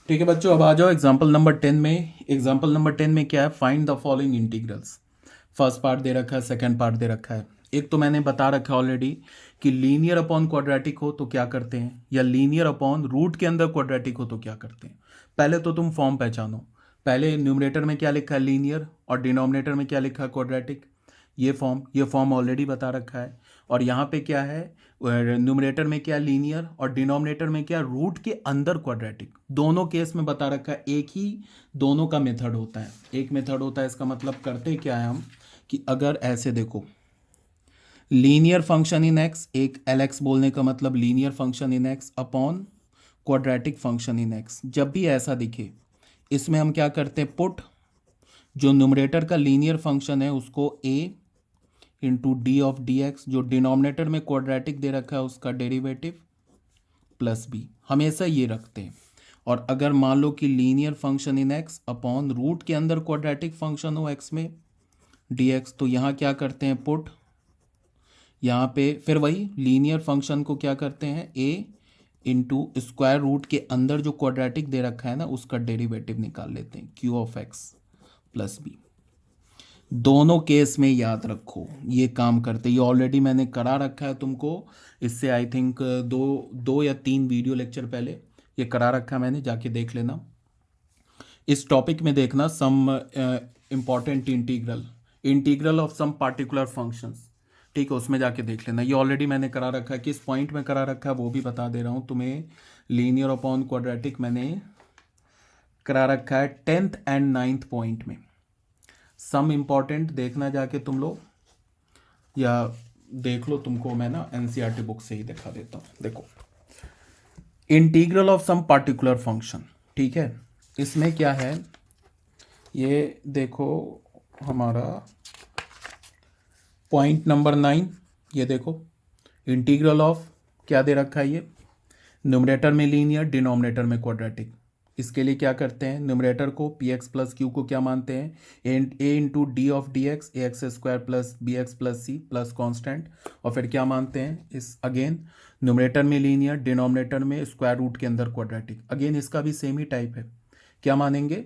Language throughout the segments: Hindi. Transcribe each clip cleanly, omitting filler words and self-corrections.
ठीक है बच्चों, अब आ जाओ एग्जाम्पल नंबर 10 में। एग्जाम्पल नंबर 10 में क्या है, find the following integrals. First part दे रखा है, सेकंड पार्ट दे रखा है। एक तो मैंने बता रखा है ऑलरेडी कि लीनियर अपॉन क्वाड्रेटिक हो तो क्या करते हैं, या लीनियर अपॉन रूट के अंदर क्वाड्रेटिक हो तो क्या करते हैं। पहले तो तुम फॉर्म पहचानो। पहले न्यूमरेटर में क्या लिखा है, लीनियर, और डिनोमिनेटर में क्या लिखा है, क्वाड्रेटिक। ये फॉर्म ऑलरेडी बता रखा है। और यहाँ पे क्या है, न्यूमरेटर में क्या लीनियर और डिनोमिनेटर में क्या रूट के अंदर क्वाड्रेटिक। दोनों केस में बता रखा है एक ही दोनों का मेथड होता है, एक मेथड होता है। इसका मतलब करते क्या है हम कि अगर ऐसे देखो, लीनियर फंक्शन इन एक्स, एक एल एक्स बोलने का मतलब linear function in x upon quadratic function in x, जब भी ऐसा दिखे इसमें हम क्या करते हैं, पुट जो न्यूमरेटर का लीनियर फंक्शन है उसको a into d of d x, जो डिनोमिनेटर में क्वाड्रेटिक दे रखा है उसका डेरिवेटिव प्लस बी, हमेशा ये रखते हैं। और अगर मान लो कि linear function in x upon root के अंदर क्वाड्रेटिक फंक्शन हो एक्स में डी एक्स, तो यहाँ क्या करते हैं, पुट यहाँ पे फिर वही लीनियर फंक्शन को क्या करते हैं, ए इंटू स्क्वायर रूट के अंदर जो क्वाड्रेटिक दे रखा है ना उसका डेरिवेटिव निकाल लेते हैं, q of x plus b. दोनों केस में याद रखो ये काम करते, ये ऑलरेडी मैंने करा रखा है तुमको। इससे आई थिंक दो दो या तीन वीडियो लेक्चर पहले ये करा रखा है मैंने, जाके देख लेना। इस टॉपिक में देखना some important integral of some particular functions, ठीक है, उसमें जाके देख लेना। ये ऑलरेडी मैंने करा रखा है, किस पॉइंट में करा रखा है वो भी बता दे रहा हूँ तुम्हें। लीनियर अपॉन क्वाड्रेटिक मैंने करा रखा है 10th एंड 9th पॉइंट में। सम इंपॉर्टेंट देखना जाके तुम लोग, या देख लो, तुमको मैं ना एनसीईआरटी बुक से ही दिखा देता हूँ। देखो, integral of some particular function, ठीक है, इसमें क्या है, ये देखो हमारा पॉइंट नंबर 9, ये देखो इंटीग्रल ऑफ क्या दे रखा है, ये न्यूमरेटर में लीनियर, डिनोमिनेटर में क्वाड्रेटिक। इसके लिए क्या करते हैं, न्यूमरेटर को पी एक्स प्लस क्यू को क्या मानते हैं, a into d of d x, a x square plus b x plus c plus constant. और फिर क्या मानते हैं, इस अगेन न्यूमरेटर में लीनियर, डिनोमिनेटर में स्क्वायर रूट के अंदर क्वाड्रेटिक। अगेन इसका भी सेम ही टाइप है, क्या मानेंगे,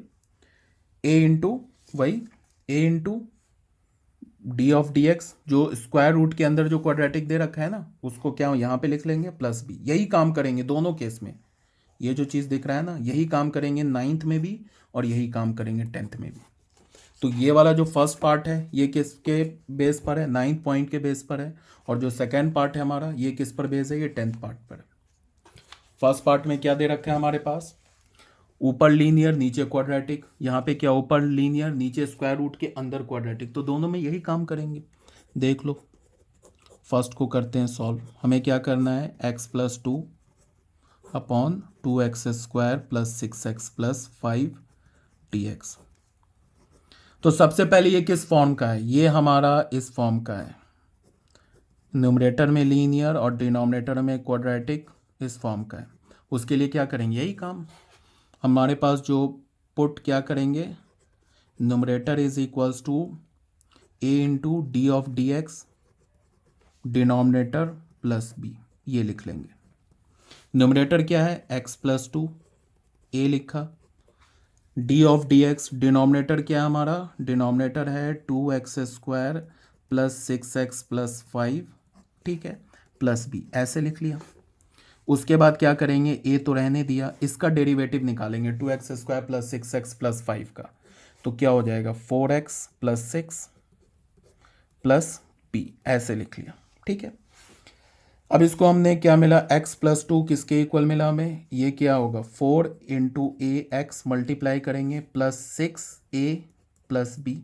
ए इंटू वही a into d of d x, जो स्क्वायर रूट के अंदर जो क्वाड्रेटिक दे रखा है ना उसको क्या यहाँ पे लिख लेंगे प्लस बी। यही काम करेंगे दोनों केस में, ये जो चीज़ दिख रहा है ना यही काम करेंगे 9th में भी और यही काम करेंगे 10th में भी। तो ये वाला जो फर्स्ट पार्ट है ये किसके बेस पर है, 9th पॉइंट के बेस पर है। और जो सेकेंड पार्ट है हमारा ये किस पर बेस है, ये 10th पार्ट पर है। फर्स्ट पार्ट में क्या दे रखा है हमारे पास, ऊपर लीनियर नीचे क्वाड्रेटिक, यहाँ पे क्या ऊपर लीनियर नीचे स्क्वायर रूट के अंदर क्वाड्रेटिक, तो दोनों में यही काम करेंगे। देख लो, फर्स्ट को करते हैं सॉल्व। हमें क्या करना है, x plus two upon 2x square plus 6x plus 5 dx। तो सबसे पहले ये किस फॉर्म का है, ये हमारा इस फॉर्म का है, न्यूमरेटर में लीनियर और डिनोमिनेटर में क्वाड्रेटिक, इस फॉर्म का है। उसके लिए क्या करेंगे, यही काम हमारे पास जो पुट क्या करेंगे, numerator is equals to a into d of d x, denominator plus b, ये लिख लेंगे। न्यूमरेटर क्या है, एक्स प्लस टू, ए लिखा, D of d x, denominator क्या है हमारा, डिनोमिनेटर है 2x square plus 6x plus 5, ठीक है, प्लस बी, ऐसे लिख लिया। उसके बाद क्या करेंगे, ए तो रहने दिया, इसका डेरिवेटिव निकालेंगे 2x square plus 6x plus 5 का, तो क्या हो जाएगा 4x प्लस 6 प्लस बी, ऐसे लिख लिया, ठीक है। अब इसको हमने क्या मिला, x प्लस टू किसके इक्वल मिला हमें, ये क्या होगा 4 इंटू ए एक्स मल्टीप्लाई करेंगे प्लस 6a प्लस बी।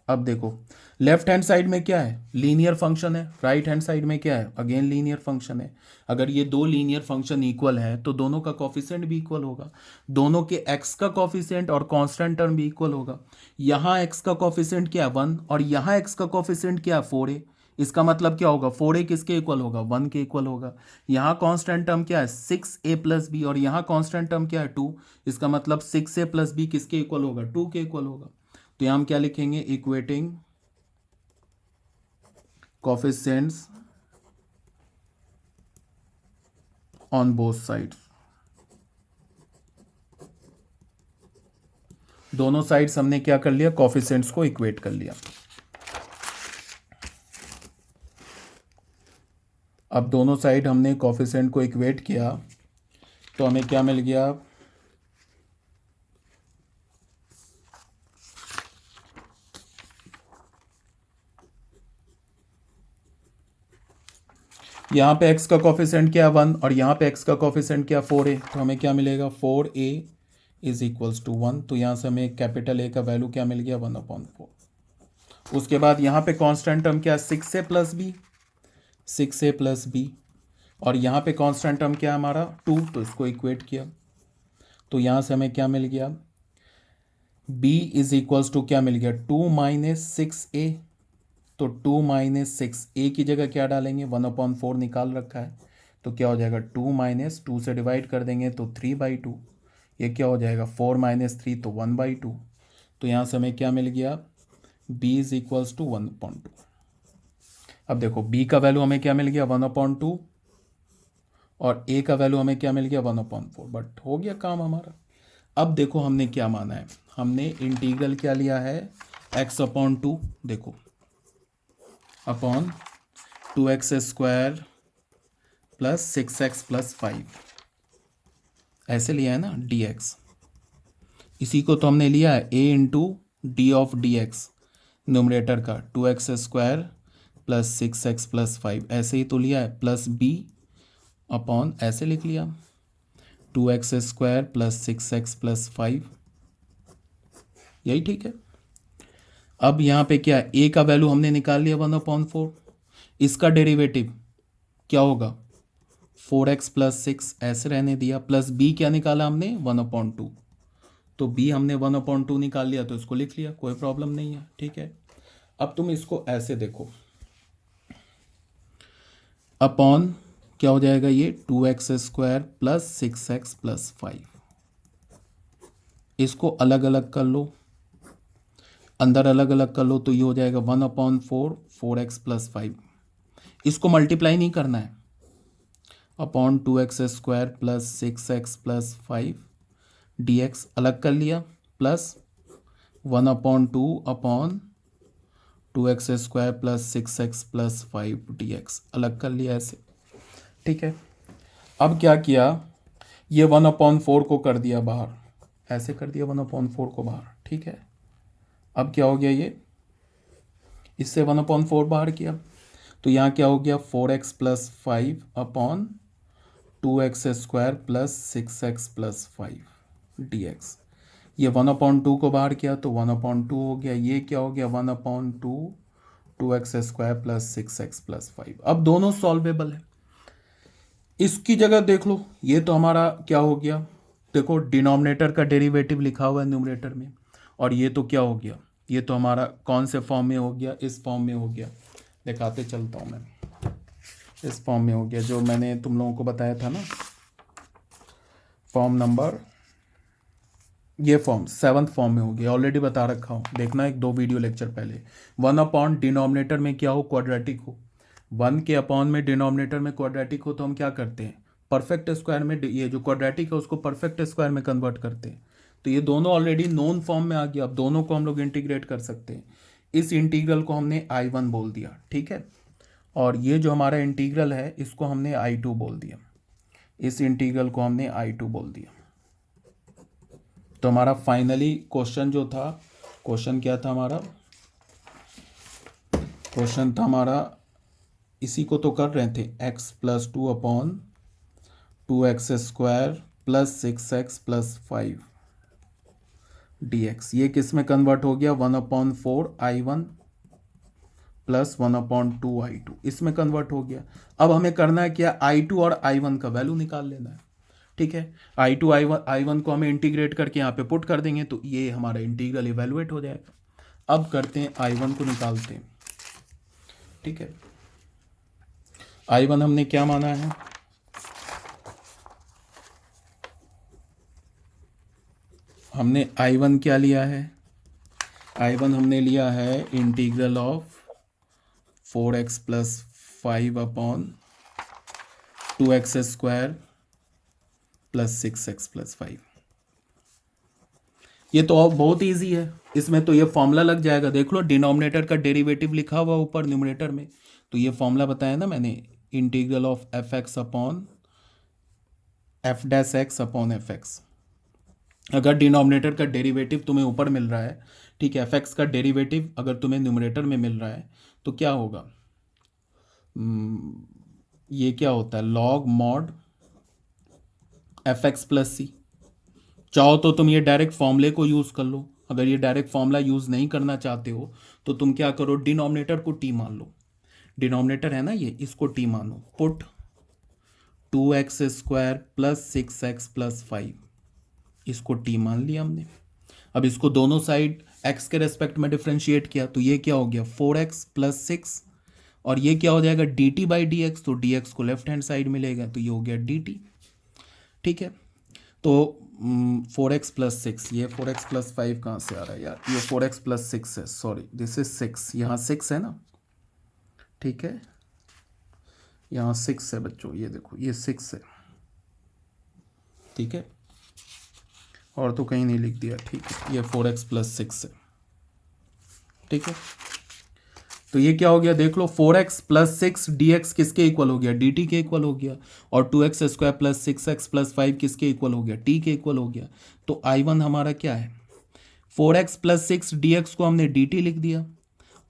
अब देखो लेफ्ट हैंड साइड में क्या है, लीनियर फंक्शन है, राइट हैंड साइड में क्या है, अगेन लीनियर फंक्शन है। अगर ये दो लीनियर फंक्शन इक्वल है तो दोनों का कॉफिशिएंट भी इक्वल होगा, दोनों के x का कॉफिशिएंट और कांस्टेंट टर्म भी इक्वल होगा। यहाँ x का कॉफिशिएंट क्या है 1 और यहाँ x का कॉफिशिएंट क्या है 4a। इसका मतलब क्या होगा, 4a किसके इक्वल होगा, 1 के इक्वल होगा। यहाँ कांस्टेंट टर्म क्या है 6a प्लस बी और यहाँ कांस्टेंट टर्म क्या है 2। इसका मतलब 6a प्लस बी किसके इक्वल होगा, 2 के इक्वल होगा। तो यहाँ हम क्या लिखेंगे, equating coefficients on both sides। दोनों साइड्स हमने क्या कर लिया, कोफिशिएंट्स को इक्वेट कर लिया। अब दोनों साइड हमने कोफिशिएंट को इक्वेट किया तो हमें क्या मिल गया, यहाँ पे x का कोफिशिएंट क्या 1 और यहाँ पे x का कोफिशिएंट क्या 4a, तो हमें क्या मिलेगा 4a इज इक्वल्स टू 1। तो यहाँ से हमें कैपिटल A का वैल्यू क्या मिल गया 1/4। उसके बाद यहाँ पे कांस्टेंट टर्म क्या 6a plus B, 6a plus B, और यहाँ पे कांस्टेंट टर्म क्या हमारा 2, तो इसको इक्वेट किया तो यहाँ से हमें क्या मिल गया b इज इक्वल्स टू क्या मिल गया 2 माइनस 6a। तो 2 माइनस 6a की जगह क्या डालेंगे 1/4 निकाल रखा है, तो क्या हो जाएगा 2 माइनस 2 से डिवाइड कर देंगे तो 3/2। ये क्या हो जाएगा 4 माइनस 3 तो 1/2। तो यहाँ से हमें क्या मिल गया b इज इक्वल्स टू 1/2। अब देखो b का वैल्यू हमें क्या मिल गया 1/2 और a का वैल्यू हमें क्या मिल गया 1/4, बट हो गया काम हमारा। अब देखो हमने क्या माना है, हमने इंटीग्रल क्या लिया है x/2, देखो upon 2x² plus 6x plus 5 ऐसे लिया है ना dx। इसी को तो हमने लिया है a into d of dx, numerator का 2x² प्लस 6x प्लस 5 ऐसे ही तो लिया है, प्लस b अपॉन ऐसे लिख लिया 2x² प्लस 6x प्लस 5, यही ठीक है। अब यहाँ पे क्या a का वैल्यू हमने निकाल लिया 1/4, इसका डेरिवेटिव क्या होगा 4x प्लस 6 ऐसे रहने दिया, प्लस b क्या निकाला हमने 1/2, तो b हमने 1/2 निकाल लिया तो इसको लिख लिया, कोई प्रॉब्लम नहीं है, ठीक है। अब तुम इसको ऐसे देखो, अपॉन क्या हो जाएगा ये 2x² प्लस 6x प्लस 5, इसको अलग अलग कर लो, अंदर अलग अलग कर लो तो ये हो जाएगा 1/4 4x प्लस 5, इसको मल्टीप्लाई नहीं करना है, upon 2x² plus 6x plus 5 dx अलग कर लिया, plus 1/2 upon 2x² plus 6x plus 5 dx अलग कर लिया ऐसे, ठीक है। अब क्या किया, ये 1/4 को कर दिया बाहर, ऐसे कर दिया 1/4 को बाहर, ठीक है। अब क्या हो गया, ये इससे 1/4 बाहर किया तो यहाँ क्या हो गया 4x plus 5 upon 2x² plus 6x plus 5 dx। ये 1/2 को बाहर किया तो 1/2 हो गया, ये क्या हो गया 1/2 2x² प्लस 6x प्लस 5। अब दोनों सॉल्वेबल है, इसकी जगह देख लो, ये तो हमारा क्या हो गया, देखो डिनोमिनेटर का डेरिवेटिव लिखा हुआ है न्यूमरेटर में, और ये तो क्या हो गया, ये तो हमारा कौन से फॉर्म में हो गया, इस फॉर्म में हो गया, दिखाते चलता हूँ मैं, इस फॉर्म में हो गया जो मैंने तुम लोगों को बताया था ना, फॉर्म नंबर, ये फॉर्म 7th फॉर्म में हो गया, ऑलरेडी बता रखा हूँ, देखना 1-2 वीडियो लेक्चर पहले। 1/, डिनोमिनेटर में क्या हो क्वाड्रेटिक हो, 1 के अपॉन में डिनोमिनेटर में क्वाड्रेटिक हो तो हम क्या करते हैं परफेक्ट स्क्वायर में, ये जो क्वाड्रेटिक है उसको परफेक्ट स्क्वायर में कन्वर्ट करते हैं। तो ये दोनों ऑलरेडी नोन फॉर्म में आ गया, अब दोनों को हम लोग इंटीग्रेट कर सकते हैं। इस इंटीग्रल को हमने I1 बोल दिया, ठीक है, और ये जो हमारा इंटीग्रल है इसको हमने I2 बोल दिया, इस इंटीग्रल को हमने I2 बोल दिया। तो हमारा फाइनली क्वेश्चन जो था, क्वेश्चन क्या था हमारा, क्वेश्चन था हमारा, इसी को तो कर रहे थे x plus 2 upon 2x² plus 6x plus 5 dx, ये किस में कन्वर्ट हो गया 1/4 I1 प्लस 1/2 I2, इसमें कन्वर्ट हो गया। अब हमें करना है क्या, I2 और I1 का वैल्यू निकाल लेना है, ठीक है। I2 I1 को हमें इंटीग्रेट करके यहाँ पे पुट कर देंगे तो ये हमारा इंटीग्रल इवेलुएट हो जाएगा। अब करते हैं I1 को निकालते हैं, ठीक है। I1 हमने क्या माना है, हमने I1 क्या लिया है, I1 हमने लिया है integral of 4x plus 5 upon 2x² plus 6x plus 5। ये तो और बहुत इजी है, इसमें तो ये फॉर्मूला लग जाएगा। देख लो डिनोमिनेटर का डेरिवेटिव लिखा हुआ ऊपर न्यूमरेटर में, तो ये फॉर्मूला बताया ना मैंने, integral of F x upon F dash x upon F x. अगर डिनोमिनेटर का डेरिवेटिव तुम्हें ऊपर मिल रहा है, ठीक है, एफ एक्स का डेरिवेटिव अगर तुम्हें न्यूमरेटर में मिल रहा है तो क्या होगा, ये क्या होता है, log mod f x plus c. चाहो तो तुम ये डायरेक्ट फॉर्मूले को यूज़ कर लो, अगर ये डायरेक्ट फॉर्मूला यूज़ नहीं करना चाहते हो तो तुम क्या करो, डिनोमिनेटर को टी मान लो। डिनोमिनेटर है ना ये, इसको टी मानो। Put 2x² plus 6x plus 5, इसको टी मान लिया हमने। अब इसको दोनों साइड x के रेस्पेक्ट में डिफ्रेंशिएट किया तो ये क्या हो गया 4x प्लस 6, और ये क्या हो जाएगा dt बाई डी एक्स, तो dx को लेफ्ट हैंड साइड मिलेगा तो ये हो गया dt। ठीक है, तो 4x प्लस 6, ये 4x प्लस 5 कहाँ से आ रहा है यार, ये 4x प्लस 6 है, सॉरी दिस इज 6, यहाँ 6 है ना, ठीक है, यहाँ 6 है बच्चों, ये देखो ये 6 है, ठीक है, और तो कहीं नहीं लिख दिया, ठीक है, ये 4x प्लस 6 है, ठीक है। तो ये क्या हो गया देख लो, 4x प्लस 6 dx किसके इक्वल हो गया, dt के इक्वल हो गया, और 2x² प्लस 6x प्लस 5 किसके इक्वल हो गया, t के इक्वल हो गया। तो I1 हमारा क्या है, 4x प्लस 6 dx को हमने dt लिख दिया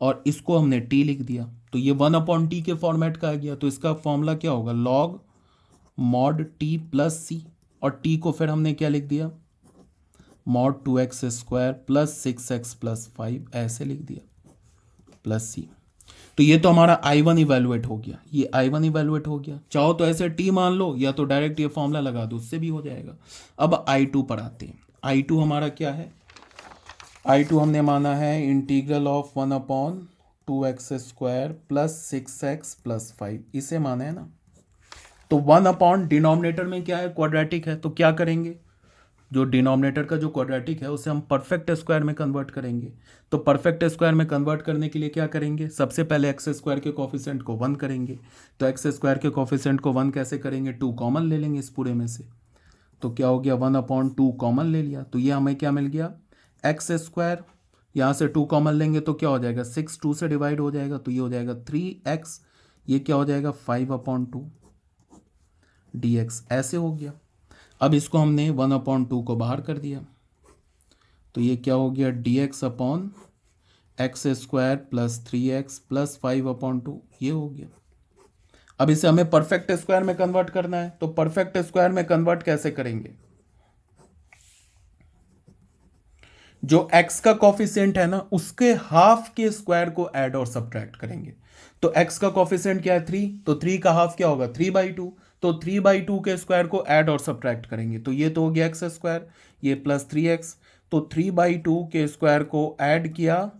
और इसको हमने t लिख दिया, तो ये 1/t के फॉर्मेट का आ गया। तो इसका फॉर्मूला क्या होगा, लॉग मॉड t प्लस सी, और t को फिर हमने क्या लिख दिया, mod 2x² plus 6x plus 5 ऐसे लिख दिया प्लस सी। तो ये तो हमारा I1 इवेलुएट हो गया, ये I1 इवेलुएट हो गया। चाहो तो ऐसे t मान लो या तो डायरेक्ट ये फॉर्मूला लगा दो, उससे भी हो जाएगा। अब I2 पर आते हैं। I2 हमारा क्या है, I2 हमने माना है integral of 1/2x² plus 6x plus 5, इसे माना है ना। तो 1 डिनोमिनेटर में क्या है, क्वाड्रेटिक है, तो क्या करेंगे, जो डिनोमिनेटर का जो क्वाड्रेटिक है उसे हम परफेक्ट स्क्वायर में कन्वर्ट करेंगे। तो परफेक्ट स्क्वायर में कन्वर्ट करने के लिए क्या करेंगे, सबसे पहले x² के कोफिशिएंट को 1 करेंगे। तो x² के कोफिशिएंट को 1 कैसे करेंगे, 2 कॉमन ले लेंगे इस पूरे में से, तो क्या हो गया 1/2 कॉमन ले लिया, तो ये हमें क्या मिल गया x², यहाँ से 2 कॉमन लेंगे तो क्या हो जाएगा 6, 2 से डिवाइड हो जाएगा तो ये हो जाएगा 3x, ये क्या हो जाएगा 5/2 dx, ऐसे हो गया। अब इसको हमने 1/2 को बाहर कर दिया तो ये क्या हो गया dx upon x² plus 3x plus 5/2, ये हो गया। अब इसे हमें परफेक्ट स्क्वायर में कन्वर्ट करना है, तो परफेक्ट स्क्वायर में कन्वर्ट कैसे करेंगे, जो x का कॉफिशिएंट है ना उसके हाफ के स्क्वायर को ऐड और सब्ट्रैक्ट करेंगे। तो x का कॉफिशिएंट क्या है 3, तो 3 का हाफ क्या होगा 3/2, तो 3/2 के स्क्वायर को ऐड और सब्ट्रैक्ट करेंगे, तो ये तो हो गया x², ये प्लस 3x, तो 3/2 के स्क्वायर को ऐड किया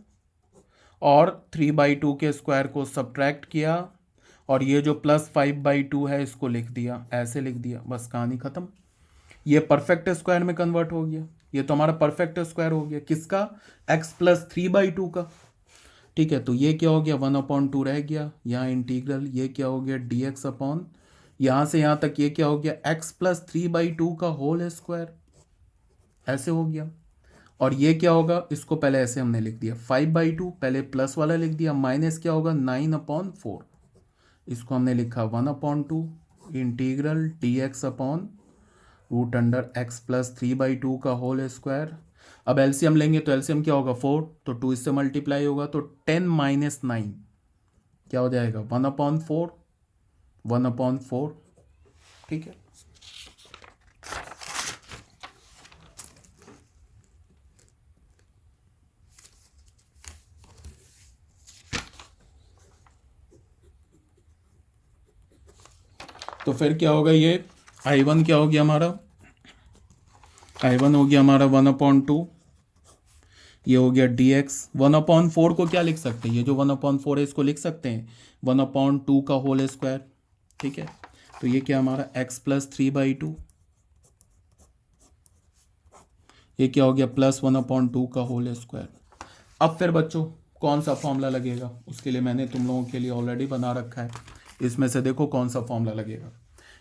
और 3/2 के स्क्वायर को सब्ट्रैक्ट किया, और ये जो प्लस 5/2 है इसको लिख दिया, ऐसे लिख दिया, बस कहानी खत्म। ये परफेक्ट स्क्वायर में कन्वर्ट हो गया, ये तो हमारा परफेक्ट स्क्वायर हो गया किसका, x प्लस 3/2 का। ठीक है, तो ये क्या हो गया 1/2 रह गया, यहाँ इंटीग्रल, ये क्या हो गया dx अपॉन, यहाँ से यहाँ तक ये क्या हो गया x प्लस 3/2 का होल स्क्वायर, ऐसे हो गया। और ये क्या होगा, इसको पहले ऐसे हमने लिख दिया 5/2, पहले प्लस वाला लिख दिया, माइनस क्या होगा 9/4, इसको हमने लिखा 1/2 integral dx upon √x plus 3/2 का होल स्क्वायर। अब एलसीएम लेंगे तो एलसीएम क्या होगा 4, तो 2 इससे मल्टीप्लाई होगा तो 10 - 9 क्या हो जाएगा 1/4, 1/4, ठीक है। तो फिर क्या होगा, ये I1 क्या हो गया हमारा, I1 हो गया हमारा 1/2, ये हो गया dx। 1/4 को क्या लिख सकते हैं, ये जो 1/4 है इसको लिख सकते हैं 1/2 का होल स्क्वायर, ठीक है। तो ये क्या हमारा x प्लस 3/2, ये क्या हो गया प्लस 1/2 का होल स्क्वायर। अब फिर बच्चों कौन सा फॉर्मूला लगेगा, उसके लिए मैंने तुम लोगों के लिए ऑलरेडी बना रखा है, इसमें से देखो कौन सा फॉर्मूला लगेगा,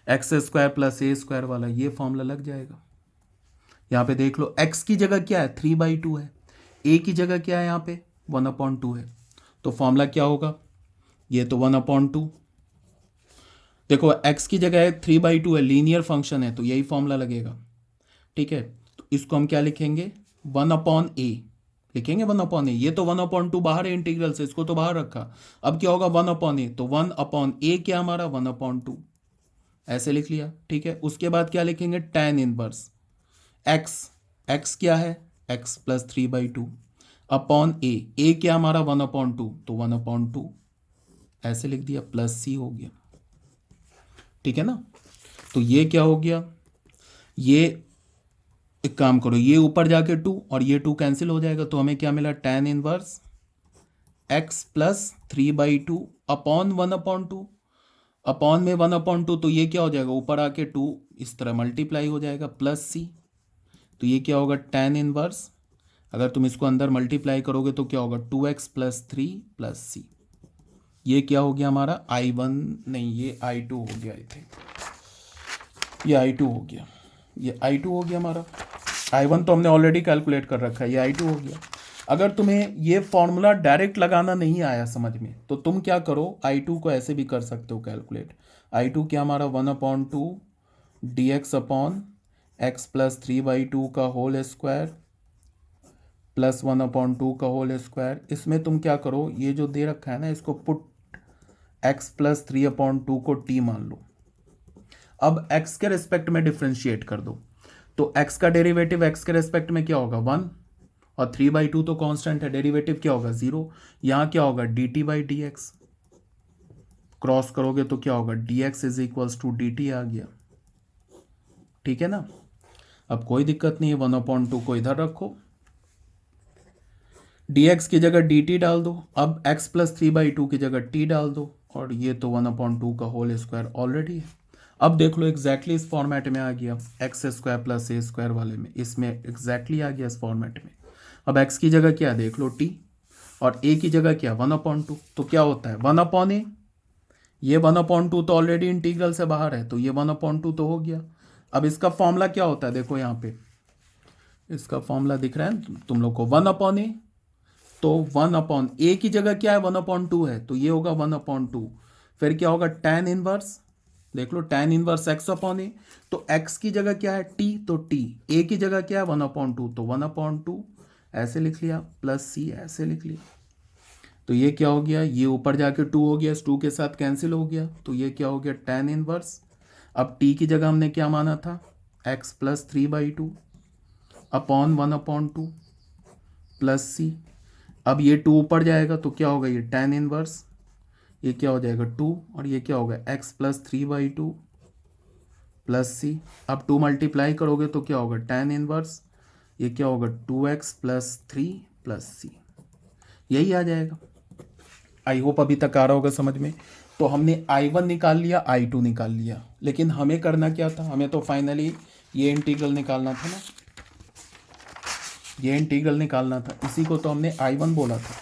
x² प्लस a² वाला, ये फॉर्मूला लग जाएगा। यहाँ पे देख लो x की जगह क्या है 3/2 है, a की जगह क्या है यहाँ पे 1/2 है, तो फॉर्मूला क्या होगा, ये तो 1/2, देखो x की जगह है 3/2 है, लीनियर फंक्शन है तो यही फॉर्मूला लगेगा। ठीक है, तो इसको हम क्या लिखेंगे 1/a लिखेंगे 1/a, ये तो 1/2 बाहर है इंटीग्रल से, इसको तो बाहर रखा, अब क्या होगा 1/a, तो 1/a क्या हमारा 1/2, ऐसे लिख लिया। ठीक है, उसके बाद क्या लिखेंगे tan इनवर्स x क्या है x प्लस 3/2 अपॉन a क्या हमारा 1/2, तो 1/2 ऐसे लिख दिया, प्लस c हो गया। ठीक है ना, तो ये क्या हो गया, ये एक काम करो, ये ऊपर जाके 2 और ये 2 कैंसिल हो जाएगा, तो हमें क्या मिला tan inverse x plus 3/2 upon 1/2, upon में 1/2, तो ये क्या हो जाएगा ऊपर आके 2 इस तरह मल्टीप्लाई हो जाएगा प्लस c, तो ये क्या होगा tan इनवर्स, अगर तुम इसको अंदर मल्टीप्लाई करोगे तो क्या होगा 2x प्लस 3 प्लस c, ये क्या हो गया हमारा I1 नहीं ये I2 हो गया, आई थिंक ये I2 हो गया, ये I2 हो गया हमारा, I1 तो हमने ऑलरेडी कैलकुलेट कर रखा है, ये I2 हो गया। अगर तुम्हें ये फॉर्मूला डायरेक्ट लगाना नहीं आया समझ में, तो तुम क्या करो I2 को ऐसे भी कर सकते हो कैलकुलेट, I2 क्या हमारा 1/2 dx अपॉन x प्लस 3/2 का होल स्क्वायर प्लस 1/2 का होल स्क्वायर, इसमें तुम क्या करो ये जो दे रखा है ना इसको पुट x प्लस 3/2 को t मान लो, अब x के रेस्पेक्ट में डिफ्रेंशिएट कर दो, तो x का डेरिवेटिव x के रेस्पेक्ट में क्या होगा 1 और 3/2 तो कांस्टेंट है, डेरिवेटिव क्या होगा 0, यहाँ क्या होगा dt/dx, क्रॉस करोगे तो क्या होगा dx is equals to dt आ गया। ठीक है ना, अब कोई दिक्कत नहीं है, 1/2 को इधर रखो, dx की जगह dt डाल दो, अब x प्लस 3/2 की जगह t डाल दो, और ये तो 1/2 का होल स्क्वायर ऑलरेडी है। अब देख लो एग्जैक्टली इस फॉर्मेट में आ गया, x square plus a square वाले में, इसमें एग्जैक्टली आ गया इस फॉर्मेट में। अब x की जगह क्या देख लो t, और a की जगह क्या 1/2, तो क्या होता है 1/a, ये 1/2 तो ऑलरेडी इंटीग्रल से बाहर है, तो ये 1/2 तो हो गया। अब इसका फॉर्मूला क्या होता है, देखो यहाँ पे इसका फॉर्मूला दिख रहा है तुम लोग को 1/a, तो 1/a की जगह क्या है 1/2 है, तो ये होगा 1/2, फिर क्या होगा tan इनवर्स, देख लो tan इनवर्स x/a, तो x की जगह क्या है t, तो t, a की जगह क्या है 1/2, तो 1/2 ऐसे लिख लिया, प्लस c ऐसे लिख लिया, तो ये क्या हो गया, ये ऊपर जाके 2 हो गया, इस 2 के साथ कैंसिल हो गया, तो ये क्या हो गया tan इनवर्स, अब t की जगह हमने क्या माना था x plus 3/2 upon 1/2 plus c, अब ये 2 ऊपर जाएगा तो क्या होगा ये tan इनवर्स, ये क्या हो जाएगा 2, और ये क्या होगा x प्लस 3/2 प्लस c, अब 2 मल्टीप्लाई करोगे तो क्या होगा tan इनवर्स, ये क्या होगा 2x प्लस 3 प्लस c, यही आ जाएगा। आई होप अभी तक आ रहा होगा समझ में। तो हमने I1 निकाल लिया, I2 निकाल लिया, लेकिन हमें करना क्या था, हमें तो फाइनली ये इंटीग्रल निकालना था ना, ये इंटीग्रल निकालना था, इसी को तो हमने I1 बोला था,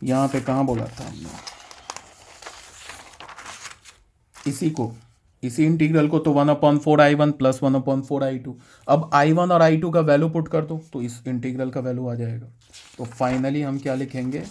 यहाँ पे कहाँ बोला था हमने, इसी को, इसी इंटीग्रल को, तो 1/4 I1 प्लस 1/4 I2, अब I1 और I2 का वैल्यू पुट कर दो तो इस इंटीग्रल का वैल्यू आ जाएगा। तो फाइनली हम क्या लिखेंगे,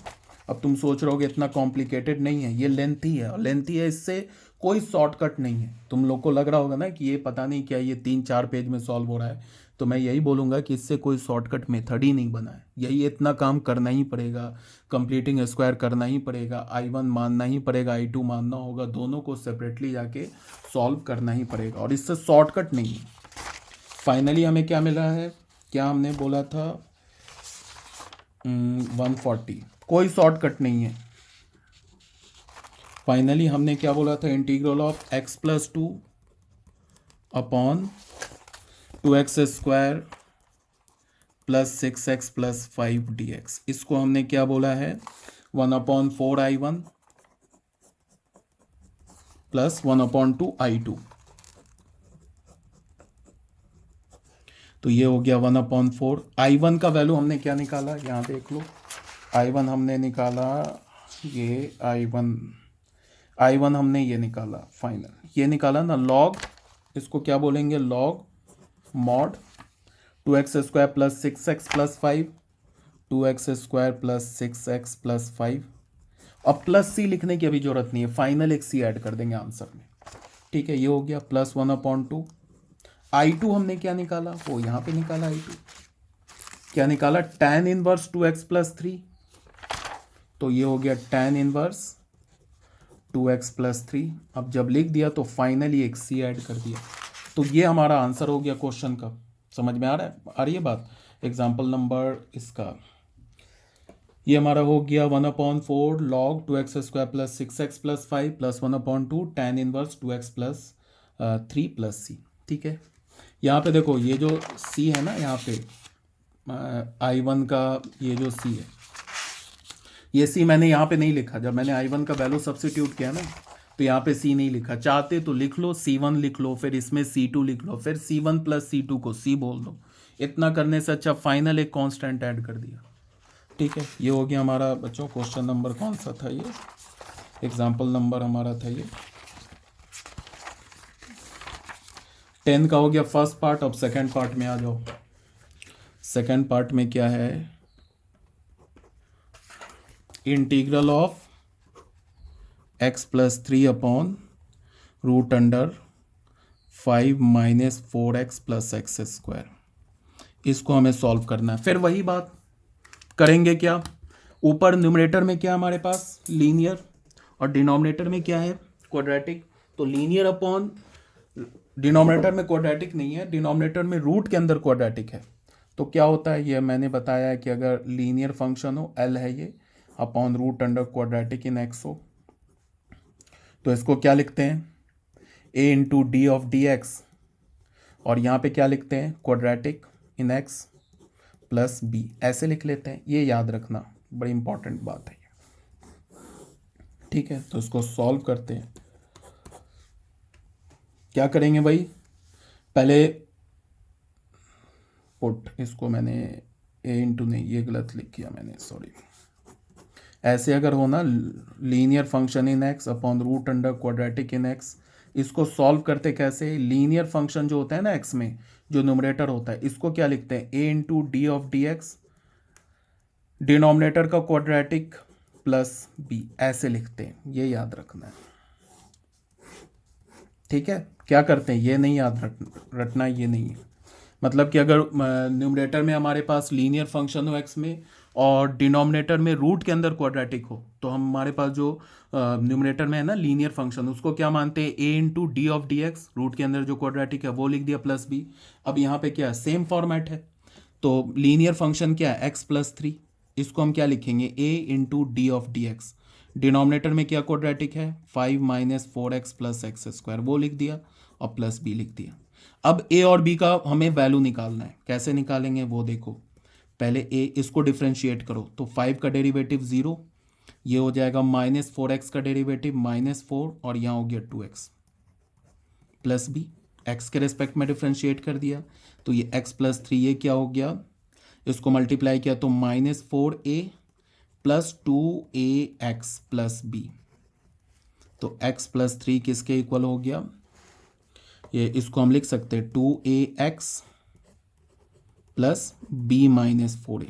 अब तुम सोच रहोगे इतना कॉम्प्लिकेटेड नहीं है, ये लेंथी है, और लेंथी है, इससे कोई शॉर्टकट नहीं है। तुम लोग को लग रहा होगा ना कि ये पता नहीं क्या ये 3-4 पेज में सॉल्व हो रहा है, तो मैं यही बोलूँगा कि इससे कोई शॉर्टकट मेथड ही नहीं बना है, यही इतना काम करना ही पड़ेगा, कंप्लीटिंग स्क्वायर करना ही पड़ेगा, I1 मानना ही पड़ेगा, I2 मानना होगा, दोनों को सेपरेटली जाके सॉल्व करना ही पड़ेगा, और इससे शॉर्टकट नहीं है। फाइनली हमें क्या मिला है, क्या हमने बोला था 140, कोई शॉर्टकट नहीं है। फाइनली हमने क्या बोला था, integral of x plus 2 upon 2x square plus 6x plus 5 dx, इसको हमने क्या बोला है 1/4 I1 प्लस 1/2 I2, तो ये हो गया 1/4। I1 का वैल्यू हमने क्या निकाला, यहाँ देख लो, I1 हमने निकाला, ये I1 हमने ये निकाला, फाइनल ये निकाला ना, लॉग, इसको क्या बोलेंगे log mod 2x² plus 6x plus 5, 2x² plus 6x plus 5। अब प्लस सी लिखने की अभी जरूरत नहीं है, फाइनल एक सी ऐड कर देंगे आंसर में। ठीक है, ये हो गया प्लस 1/2। I2 हमने क्या निकाला, वो यहाँ पे निकाला। I2 क्या निकाला, tan इनवर्स 2x प्लस 3। तो ये हो गया tan इनवर्स 2x प्लस 3। अब जब लिख दिया तो फाइनली एक सी ऐड कर दिया। तो ये हमारा आंसर हो गया क्वेश्चन का। समझ में आ रहा है, आ रही है बात। एग्जाम्पल नंबर इसका ये हमारा हो गया 1/4 log 2x² plus 6x plus 5 plus 1/2 tan inverse 2x plus 3 plus c. ठीक है, यहाँ पे देखो ये जो सी है ना, यहाँ पे I1 का ये जो सी है, ये सी मैंने यहाँ पे नहीं लिखा। जब मैंने I1 का वैल्यू सब्स्टिट्यूट किया ना, तो यहाँ पे सी नहीं लिखा। चाहते तो लिख लो C1 लिख लो, फिर इसमें C2 लिख लो, फिर C1 प्लस C2 को C बोल दो। इतना करने से अच्छा फाइनल एक कांस्टेंट ऐड कर दिया। ठीक है, ये हो गया हमारा बच्चों क्वेश्चन नंबर कौन सा था ये, एग्जाम्पल नंबर हमारा था ये 10 का हो गया फर्स्ट पार्ट। अब सेकंड पार्ट में आ जाओ। सेकंड पार्ट में क्या है, integral of x plus 3/√5 minus 4x plus x square. इसको हमें सॉल्व करना है। फिर वही बात करेंगे, क्या ऊपर न्यूमरेटर में क्या हमारे पास लीनियर और डिनोमिनेटर में क्या है क्वाड्रेटिक। तो लीनियर अपॉन डिनोमिनेटर में क्वाड्रेटिक नहीं है, डिनोमिनेटर में रूट के अंदर क्वाड्रेटिक है। तो क्या होता है, ये मैंने बताया है कि अगर लीनियर फंक्शन हो, एल है ये, upon root under quadratic in x हो, तो इसको क्या लिखते हैं, a into d of d x. और यहाँ पे क्या लिखते हैं, quadratic in x plus b, ऐसे लिख लेते हैं। ये याद रखना, बड़ी इंपॉर्टेंट बात है ये। ठीक है, तो इसको सॉल्व करते हैं। क्या करेंगे भाई, पहले पुट, इसको मैंने ए इंटू नहीं, ये गलत लिख किया मैंने, सॉरी। ऐसे अगर हो ना, linear function in x upon root under quadratic in x, इसको सॉल्व करते कैसे, लीनियर फंक्शन जो होता है ना एक्स में, जो न्यूमरेटर होता है, इसको क्या लिखते हैं, a into d of d x, denominator का क्वाड्रेटिक प्लस बी, ऐसे लिखते हैं। ये याद रखना है। ठीक है, क्या करते हैं, ये नहीं याद रखना, ये नहीं है। मतलब कि अगर न्यूमरेटर में हमारे पास लीनियर फंक्शन हो एक्स में, और डिनोमिनेटर में रूट के अंदर क्वाड्रेटिक हो, तो हम हमारे पास जो न्यूमरेटर में है ना लीनियर फंक्शन, उसको क्या मानते हैं, a into d of d x, root के अंदर जो क्वाड्रेटिक है वो लिख दिया प्लस बी। अब यहाँ पे क्या है, सेम फॉर्मेट है। तो लीनियर फंक्शन क्या है, एक्स प्लस 3, इसको हम क्या लिखेंगे, a into d of d x. Denominator में क्या क्वाड्रेटिक है, 5 minus 4x plus x square, वो लिख दिया, और प्लस बी लिख दिया। अब ए और बी का हमें वैल्यू निकालना है। कैसे निकालेंगे वो देखो, पहले ए, इसको डिफ्रेंशिएट करो, तो 5 का डेरिवेटिव 0, ये हो जाएगा माइनस 4x का डेरिवेटिव -4, और यहाँ हो गया 2x प्लस बी। एक्स के रेस्पेक्ट में डिफ्रेंशिएट कर दिया, तो ये x प्लस 3, ये क्या हो गया, इसको मल्टीप्लाई किया तो -4a प्लस 2ax प्लस बी। तो x प्लस 3 किसके इक्वल हो गया, ये इसको हम लिख सकते हैं 2ax plus b minus 4a।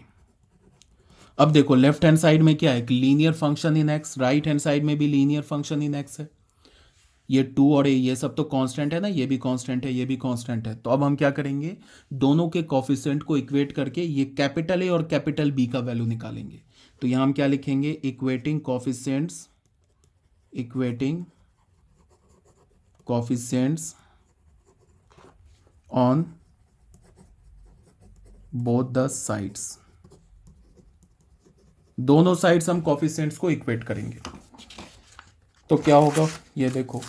अब देखो लेफ्ट हैंड साइड में क्या है, linear function in x, right hand side में भी लीनियर फंक्शन इन एक्स है। ये 2 और ये सब तो कांस्टेंट है ना, ये भी कांस्टेंट है, ये भी कांस्टेंट है। तो अब हम क्या करेंगे, दोनों के कोफिशिएंट को इक्वेट करके ये कैपिटल ए और कैपिटल बी का वैल्यू निकालेंगे। तो यहाँ हम क्या लिखेंगे, equating coefficients, equating coefficients on both the sides. दोनों साइड्स हम कोफिशिएंट्स को इक्वेट करेंगे। तो क्या होगा, ये देखो,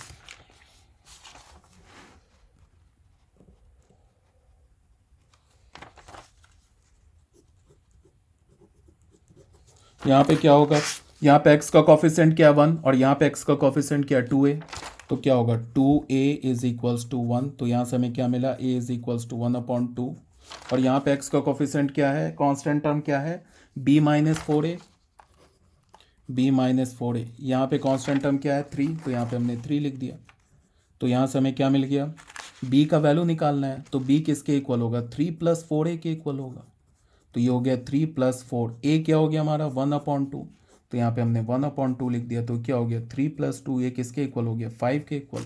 यहाँ पे क्या होगा, यहाँ पे x का कोफिशिएंट क्या है 1, और यहाँ पे x का कोफिशिएंट क्या है 2a। तो क्या होगा, 2a इज इक्वल्स टू 1। तो यहाँ से हमें क्या मिला, a इज इक्वल्स टू 1/2। और यहाँ पे x का कोफिशिएंट क्या है, कांस्टेंट टर्म क्या है, b minus 4a, b minus 4a। यहाँ पे कांस्टेंट टर्म क्या है 3, तो यहाँ पे हमने 3 लिख दिया। तो यहाँ से हमें क्या मिल गया, बी का वैल्यू निकालना है, तो बी किसके इक्वल होगा, 3+4 ए के इक्वल होगा। तो ये हो गया 3+4, ए क्या हो गया हमारा 1/2, तो यहाँ पे हमने 1/2 लिख दिया, तो क्या हो गया 3+2 ए किसके इक्वल हो गया 5 के इक्वल।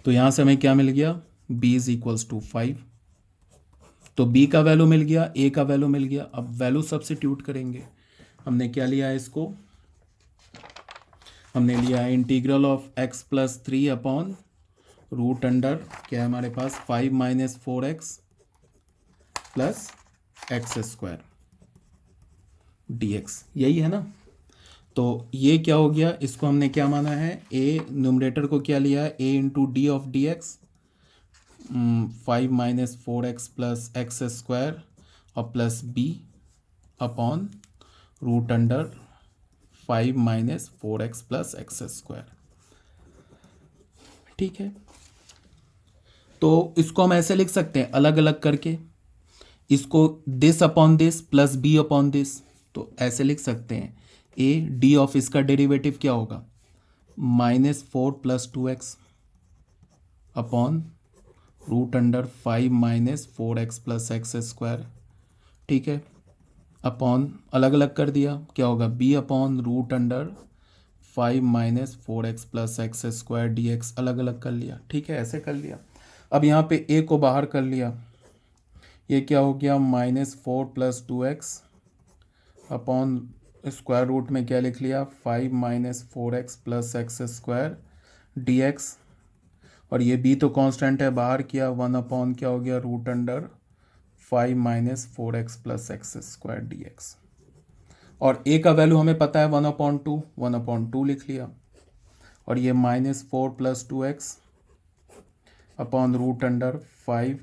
तो यहाँ से हमें क्या मिल गया, b इज इक्वल्स टू 5। तो b का वैल्यू मिल गया, a का वैल्यू मिल गया। अब वैल्यू सब्स्टिट्यूट करेंगे। हमने क्या लिया है इसको, हमने लिया है integral of x+3 upon root under क्या है हमारे पास 5 - 4x प्लस x² dx, यही है ना। तो ये क्या हो गया, इसको हमने क्या माना है, a न्यूमरेटर को क्या लिया है, a into d of d x 5 - 4x plus x² और plus b upon root under 5 - 4x plus x²। ठीक है, तो इसको हम ऐसे लिख सकते हैं अलग अलग करके, इसको this upon this plus b upon this, तो ऐसे लिख सकते हैं ए डी ऑफ इसका डेरिवेटिव क्या होगा -4 + 2x upon root under 5 - 4x plus x²। ठीक है, अपॉन अलग अलग कर दिया, क्या होगा b upon root under 5 - 4x plus x² dx, अलग अलग कर लिया। ठीक है, ऐसे कर लिया। अब यहाँ पे a को बाहर कर लिया, ये क्या हो गया -4 + 2x अपॉन स्क्वायर रूट में क्या लिख लिया 5 - 4x प्लस x² dx, और ये b तो कांस्टेंट है, बाहर किया 1 अपॉन क्या हो गया root under 5 - 4x plus x² dx। और a का वैल्यू हमें पता है 1/2, 1/2 लिख लिया, और ये -4 + 2x upon root under 5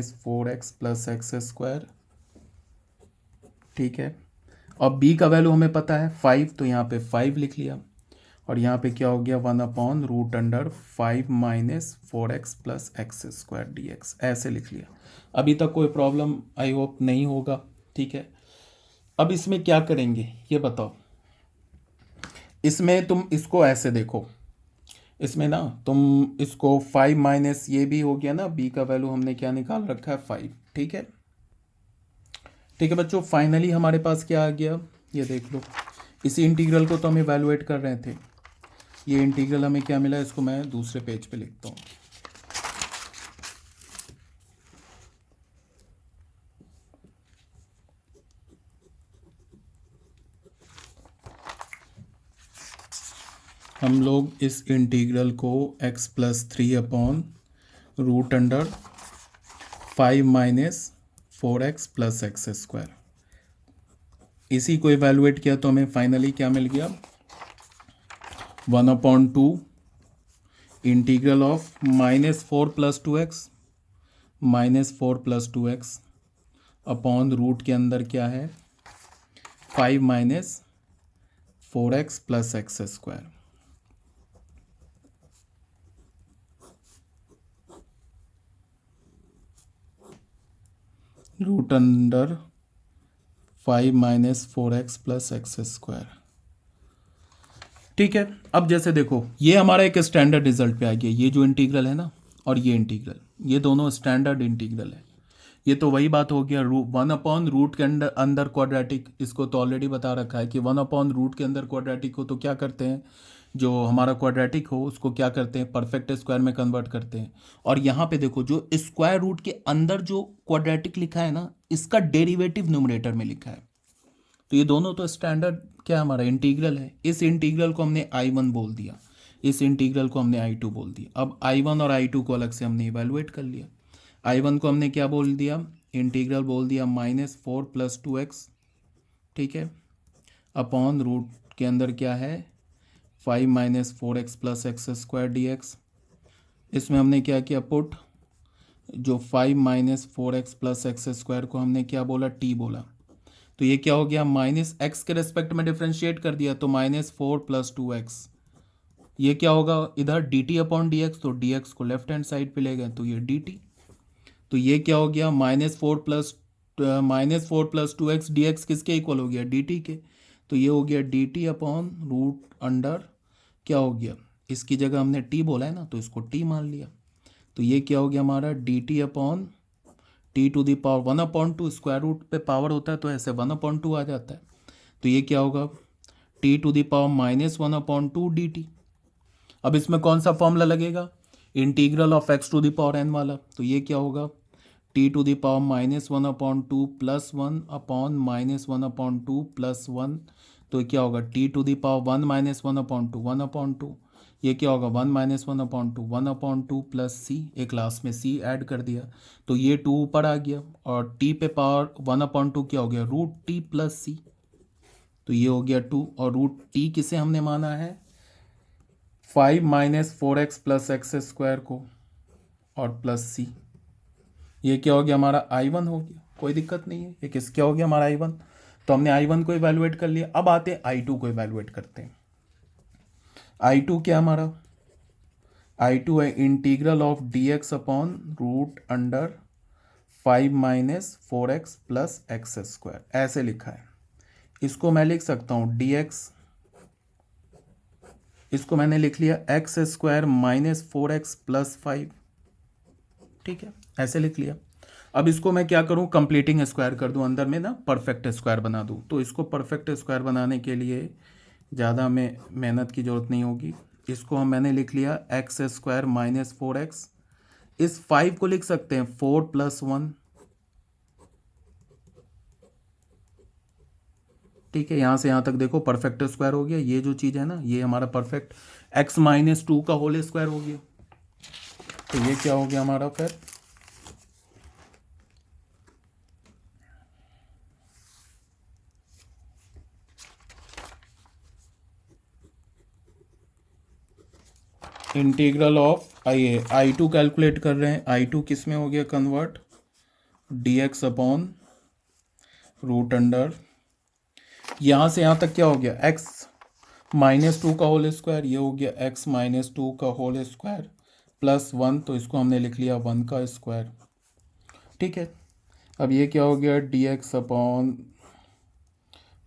- 4x plus x²। ठीक है, और b का वैल्यू हमें पता है 5, तो यहाँ पे 5 लिख लिया, और यहाँ पे क्या हो गया 1 upon root under 5 - 4x plus x² dx, ऐसे लिख लिया। अभी तक कोई प्रॉब्लम आई होप नहीं होगा। ठीक है, अब इसमें क्या करेंगे ये बताओ। इसमें तुम इसको ऐसे देखो, इसमें ना तुम इसको 5 माइनस ये भी हो गया ना, b का वैल्यू हमने क्या निकाल रखा है 5। ठीक है, ठीक है बच्चों, फाइनली हमारे पास क्या आ गया ये देख लो। इसी इंटीग्रल को तो हम इवैल्यूएट कर रहे थे, ये इंटीग्रल हमें क्या मिला, इसको मैं दूसरे पेज पे लिखता हूँ। हम लोग इस इंटीग्रल को x+3 upon root under 5 - 4x plus x², इसी को इवैल्यूएट किया तो हमें फाइनली क्या मिल गया 1/2 integral of -4 + 2x -4 + 2x upon root के अंदर क्या है 5 - 4x plus x²। Root under 5 - 4x plus x²। ठीक है, अब जैसे देखो ये हमारा एक स्टैंडर्ड रिजल्ट पे आ गया, ये जो इंटीग्रल है ना और ये इंटीग्रल, ये दोनों स्टैंडर्ड इंटीग्रल है। ये तो वही बात हो गया 1/रूट के अंदर क्वाड्रेटिक, इसको तो ऑलरेडी बता रखा है कि 1/रूट के अंदर क्वाड्रेटिक हो तो क्या करते हैं, जो हमारा क्वाड्रेटिक हो उसको क्या करते हैं परफेक्ट स्क्वायर में कन्वर्ट करते हैं। और यहाँ पे देखो जो स्क्वायर रूट के अंदर जो क्वाड्रेटिक लिखा है ना, इसका डेरिवेटिव न्यूमरेटर में लिखा है। तो ये दोनों तो स्टैंडर्ड क्या हमारा इंटीग्रल है। इस इंटीग्रल को हमने I1 बोल दिया, इस इंटीग्रल को हमने I2 बोल दिया। अब I1 और I2 को अलग से हमने इवेलुएट कर लिया। I1 को हमने क्या बोल दिया, इंटीग्रल बोल दिया -4 + 2x। ठीक है, अपॉन रूट के अंदर क्या है 5 - 4x प्लस x² dx। इसमें हमने क्या किया पुट, जो 5 - 4x प्लस x² को हमने क्या बोला t बोला, तो ये क्या हो गया -x के रेस्पेक्ट में डिफ्रेंशिएट कर दिया, तो -4 + 2x। ये क्या होगा इधर dt अपॉन dx, तो dx को लेफ्ट हैंड साइड पे ले गए तो ये dt। तो ये क्या हो गया -4 + 2x dx किसके इक्वल हो गया dt के, तो ये हो गया dt अपॉन रूट अंडर क्या हो गया इसकी जगह हमने टी बोला है ना, तो इसको टी मान लिया। तो ये क्या हो गया हमारा d t upon t to the power 1/2, square root पे पावर होता है तो ऐसे 1/2 आ जाता है। तो ये क्या होगा t to the power -1/2 d t. अब इसमें कौन सा फॉर्मूला लगेगा, integral of x to the power n वाला। तो ये क्या होगा t to the power -1/2 plus 1/-1/2 plus 1। तो ये क्या होगा टी टू दी पावर 1 -1/2 1/2। ये क्या होगा 1 -1/2 1/2 प्लस सी, एक लास्ट में सी ऐड कर दिया। तो ये 2 ऊपर आ गया और टी पे पावर 1/2 क्या हो गया रूट टी प्लस सी। तो ये हो गया 2 और रूट टी किसे हमने माना है 5 - 4x प्लस एक्स स्क्वायर को और प्लस सी। ये क्या हो गया हमारा I1 हो गया, कोई दिक्कत नहीं है। ये किस क्या हो गया हमारा I1, तो हमने I1 को इवैल्यूएट कर लिया। अब आते हैं I2 को इवैल्यूएट करते हैं। I2 क्या हमारा I2 है integral of dx upon root under 5 - 4x plus x square, ऐसे लिखा है। इसको मैं लिख सकता हूँ dx, इसको मैंने लिख लिया एक्स स्क्वायर -4x प्लस 5, ठीक है, ऐसे लिख लिया। अब इसको मैं क्या करूं कंप्लीटिंग स्क्वायर कर दूं, अंदर में ना परफेक्ट स्क्वायर बना दूं। तो इसको परफेक्ट स्क्वायर बनाने के लिए ज़्यादा में मेहनत की ज़रूरत नहीं होगी। इसको मैंने लिख लिया एक्स स्क्वायर -4x, इस 5 को लिख सकते हैं 4 + 1, ठीक है। यहाँ से यहाँ तक देखो परफेक्ट स्क्वायर हो गया। ये जो चीज़ है ना ये हमारा परफेक्ट x -2 का होल स्क्वायर हो गया। तो ये क्या हो गया हमारा फिर इंटीग्रल ऑफ I2 कैलकुलेट कर रहे हैं। I2 किस में हो गया convert dx upon root under, यहाँ से यहाँ तक क्या हो गया x -2 का होल स्क्वायर, ये हो गया x -2 का होल स्क्वायर प्लस 1, तो इसको हमने लिख लिया 1 का स्क्वायर, ठीक है। अब ये क्या हो गया dx अपॉन,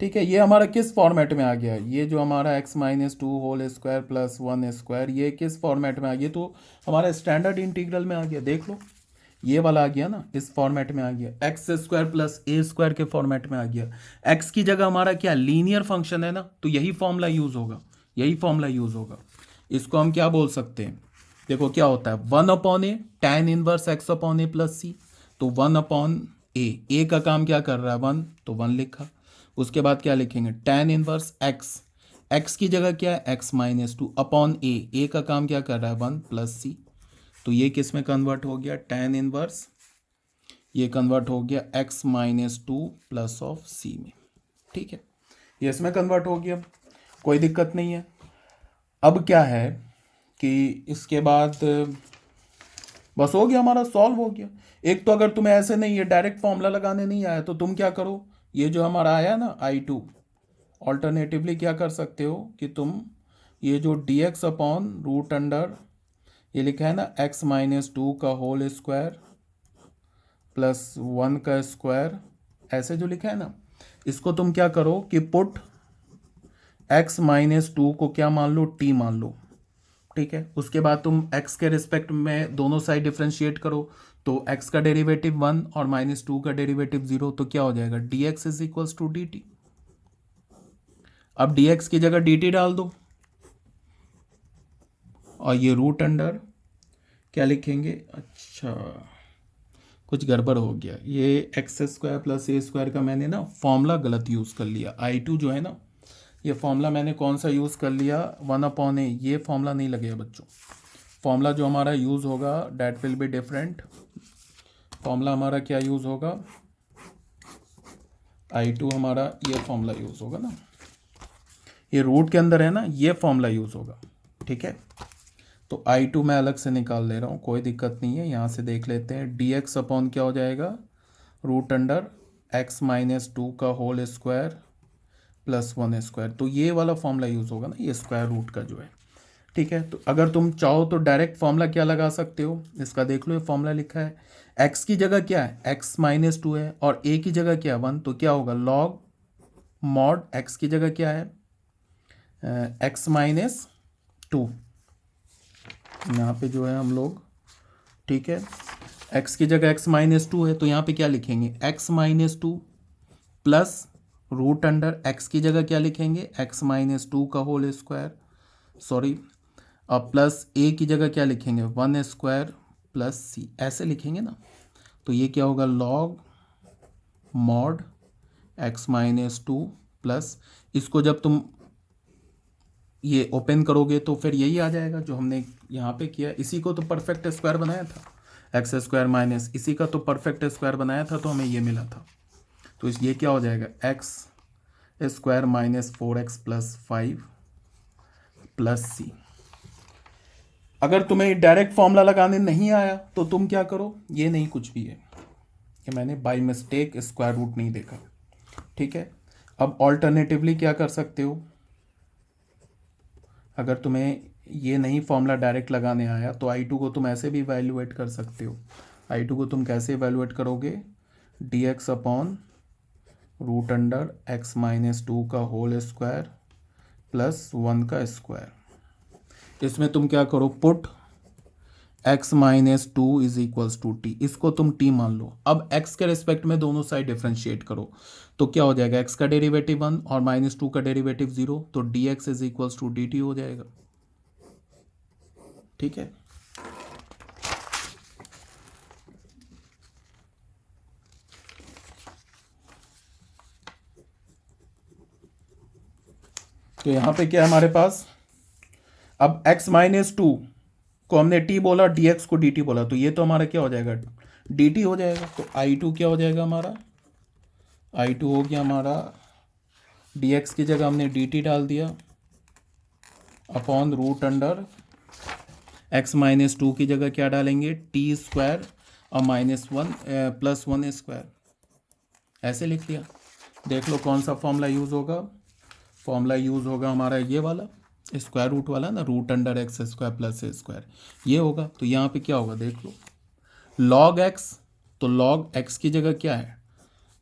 ठीक है। ये हमारा किस फॉर्मेट में आ गया, ये जो हमारा x -2 whole square plus 1 square, ये किस फॉर्मेट में आ गया, तो हमारा स्टैंडर्ड इंटीग्रल में आ गया। देख लो ये वाला आ गया ना, इस फॉर्मेट में आ गया, x square plus a square के फॉर्मेट में आ गया। एक्स की जगह हमारा क्या लीनियर फंक्शन है ना, तो यही फॉर्मूला यूज होगा, यही फॉर्मूला यूज होगा। इसको हम क्या बोल सकते हैं, देखो क्या होता है 1/a tan inverse x upon a plus c. तो 1/a, ए का काम क्या कर रहा है 1, तो 1 लिखा। उसके बाद क्या लिखेंगे tan इनवर्स x, x की जगह क्या है x -2 अपॉन ए का काम क्या कर रहा है 1 प्लस सी। तो ये किस में कन्वर्ट हो गया tan इनवर्स, ये कन्वर्ट हो गया x -2 प्लस ऑफ c में, ठीक है। ये इसमें कन्वर्ट हो गया, कोई दिक्कत नहीं है। अब क्या है कि इसके बाद बस हो गया हमारा, सॉल्व हो गया। एक तो अगर तुम्हें ऐसे नहीं है डायरेक्ट फॉर्मूला लगाने नहीं आया तो तुम क्या करो, ये जो हमारा आया ना I2, ऑल्टरनेटिवली क्या कर सकते हो कि तुम ये जो dx अपॉन रूट अंडर, ये लिखा है ना x -2 का होल स्क्वायर प्लस 1 का स्क्वायर, ऐसे जो लिखा है ना, इसको तुम क्या करो कि पुट x -2 को क्या मान लो t मान लो, ठीक है। उसके बाद तुम x के रिस्पेक्ट में दोनों साइड डिफ्रेंशिएट करो, तो x का डेरिवेटिव 1 और -2 का डेरिवेटिव 0, तो क्या हो जाएगा dx = dt। अब dx की जगह dt डाल दो और ये रूट अंडर क्या लिखेंगे, अच्छा कुछ गड़बड़ हो गया, ये x square plus a square का मैंने ना फॉर्मूला गलत यूज़ कर लिया। I2 जो है ना, ये फॉर्मूला मैंने कौन सा यूज़ कर लिया 1/a, ये फॉर्मूला नहीं लगेगा बच्चों। फॉर्मूला जो हमारा यूज़ होगा that will be different. Formula हमारा क्या यूज़ होगा, I2 हमारा ये फॉर्मूला यूज़ होगा ना, ये रूट के अंदर है ना, ये फॉर्मूला यूज़ होगा, ठीक है। तो I2 मैं अलग से निकाल ले रहा हूँ, कोई दिक्कत नहीं है। यहाँ से देख लेते हैं dx अपॉन क्या हो जाएगा रूट अंडर x -2 का होल स्क्वायर प्लस 1 स्क्वायर। तो ये वाला फॉर्मूला यूज़ होगा ना, ये स्क्वायर रूट का जो है, ठीक है। तो अगर तुम चाहो तो डायरेक्ट फॉर्मूला क्या लगा सकते हो, इसका देख लो, ये फॉर्मूला लिखा है x की जगह क्या है x -2 है और a की जगह क्या है 1, तो क्या होगा लॉग मॉड x की जगह क्या है x -2, यहाँ पे जो है हम लोग, ठीक है, x की जगह x-2 है तो यहाँ पे क्या लिखेंगे, x-2 plus root under x की जगह क्या लिखेंगे, x-2 का होल स्क्वायर, सॉरी, अब प्लस a की जगह क्या लिखेंगे, 1 स्क्वायर प्लस c, ऐसे लिखेंगे ना। तो ये क्या होगा, लॉग मॉड x-2 प्लस, इसको जब तुम ये ओपन करोगे तो फिर यही आ जाएगा जो हमने यहाँ पे किया। इसी को तो परफेक्ट स्क्वायर बनाया था, एक्स स्क्वायर माइनस इसी का तो परफेक्ट स्क्वायर बनाया था, तो हमें ये मिला था। तो ये क्या हो जाएगा, x square minus 4x plus 5 plus c. अगर तुम्हें डायरेक्ट फॉर्मूला लगाने नहीं आया तो तुम क्या करो, ये नहीं कुछ भी है, कि मैंने बाय मिस्टेक स्क्वायर रूट नहीं देखा, ठीक है। अब ऑल्टरनेटिवली क्या कर सकते हो, अगर तुम्हें ये नहीं फॉर्मूला डायरेक्ट लगाने आया तो I2 को तुम ऐसे भी वैल्यूएट कर सकते हो। I2 को तुम कैसे वैल्यूएट करोगे, dx upon root under x-2 का होल स्क्वायर प्लस 1 का स्क्वायर। इसमें तुम क्या करो, put x-2 is equals to t, इसको तुम t मान लो। अब x के रिस्पेक्ट में दोनों साइड डिफ्रेंशिएट करो, तो क्या हो जाएगा, x का डेरिवेटिव 1 और -2 का डेरिवेटिव 0, तो dx is equals to dt हो जाएगा, ठीक है। तो यहां पे क्या है हमारे पास, अब x-2 को हमने t बोला, dx को dt बोला, तो ये तो हमारा क्या हो जाएगा, dt हो जाएगा। तो I2 क्या हो जाएगा हमारा, I2 हो गया हमारा, dx की जगह हमने dt डाल दिया अपॉन रूट अंडर x-2 की जगह क्या डालेंगे, टी स्क्वायर और -1 प्लस 1 स्क्वायर, ऐसे लिख लिया। देख लो कौन सा फॉर्मूला यूज़ होगा, फॉर्मूला यूज़ होगा हमारा ये वाला, स्क्वायर रूट वाला ना, root under x square plus a square, ये होगा। तो यहाँ पे क्या होगा, देख लो, लॉग एक्स, तो लॉग एक्स की जगह क्या है,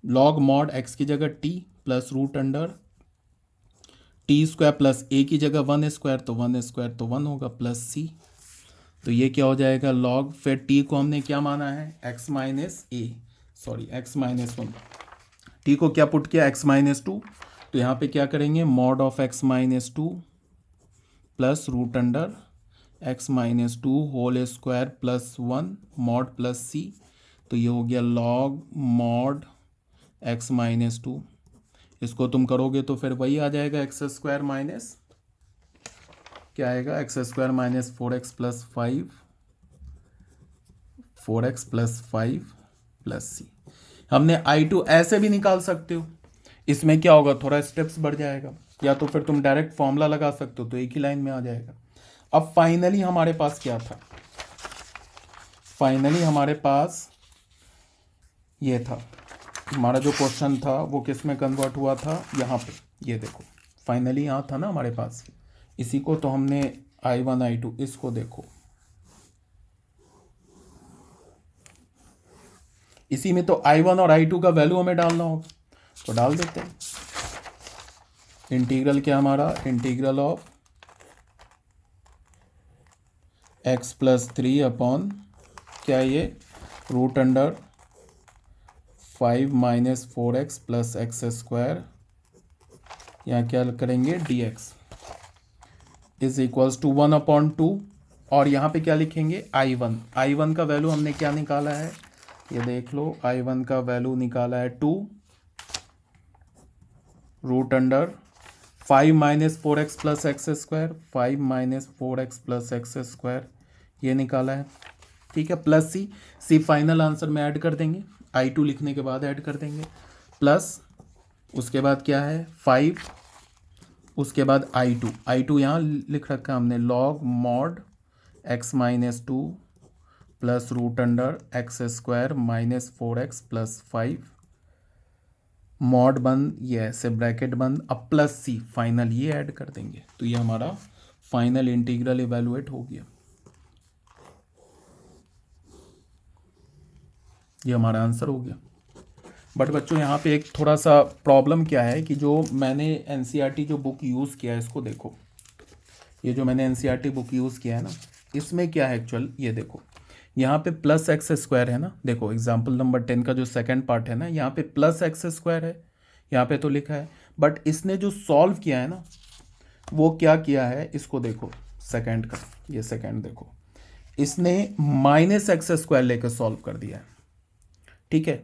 लॉग मॉड एक्स की जगह t plus root under t square plus a की जगह 1 स्क्वायर, तो 1 स्क्वायर तो 1 होगा प्लस सी। तो ये क्या हो जाएगा, लॉग, फिर टी को हमने क्या माना है, x-1, टी को क्या पुट किया, x-2, तो यहाँ पे क्या करेंगे, mod of x-2 plus root under x-2 whole square plus 1 mod plus c. तो ये हो गया लॉग मॉड x-2, इसको तुम करोगे तो फिर वही आ जाएगा, एक्स स्क्वायर माइनस क्या आएगा, x square minus 4x plus 5 4x plus 5 plus c. हमने I2 ऐसे भी निकाल सकते हो, इसमें क्या होगा, थोड़ा स्टेप्स बढ़ जाएगा, या तो फिर तुम डायरेक्ट फॉर्मूला लगा सकते हो तो एक ही लाइन में आ जाएगा। अब फाइनली हमारे पास क्या था, फाइनली हमारे पास ये था, हमारा जो क्वेश्चन था वो किस में कन्वर्ट हुआ था, यहाँ पे ये देखो, फाइनली यहाँ था ना हमारे पास, इसी को तो हमने I1 I2, इसको देखो, इसी में तो I1 और I2 का वैल्यू हमें डालना होगा, तो डाल देते हैं। इंटीग्रल क्या हमारा, integral of x plus 3 upon क्या ये, root under 5 minus 4x plus x square, यहाँ क्या करेंगे, dx इज इक्वल्स टू 1/2, और यहाँ पे क्या लिखेंगे, I1 का वैल्यू हमने क्या निकाला है, ये देख लो, I1 का वैल्यू निकाला है 2 root under 5 minus 4x plus x square, 5 minus 4x plus x square, ये निकाला है, ठीक है, प्लस सी फाइनल आंसर में ऐड कर देंगे, I2 लिखने के बाद ऐड कर देंगे, प्लस उसके बाद क्या है 5, उसके बाद I2 यहाँ लिख रखा है हमने, log mod x-2 plus root under x square minus 4x plus 5 mod बंद, ये ऐसे ब्रैकेट बंद, अब प्लस सी फाइनल, ये ऐड कर देंगे, तो ये हमारा फाइनल इंटीग्रल इवेलुएट हो गया, ये हमारा आंसर हो गया। बट बच्चों यहाँ पे एक थोड़ा सा प्रॉब्लम क्या है कि जो मैंने एनसीईआरटी जो बुक यूज़ किया है, इसको देखो, ये जो मैंने एनसीईआरटी बुक यूज़ किया है ना, इसमें क्या है एक्चुअल, ये देखो यहाँ पे प्लस एक्स स्क्वायर है ना, देखो एग्जाम्पल नंबर 10 का जो सेकंड पार्ट है ना, यहाँ पे प्लस एक्स स्क्वायर है, यहाँ पे तो लिखा है, बट इसने जो सॉल्व किया है ना, वो क्या किया है, इसको देखो सेकंड का, ये सेकंड देखो, इसने माइनस एक्स स्क्वायर लेकर सॉल्व कर दिया है। ठीक है,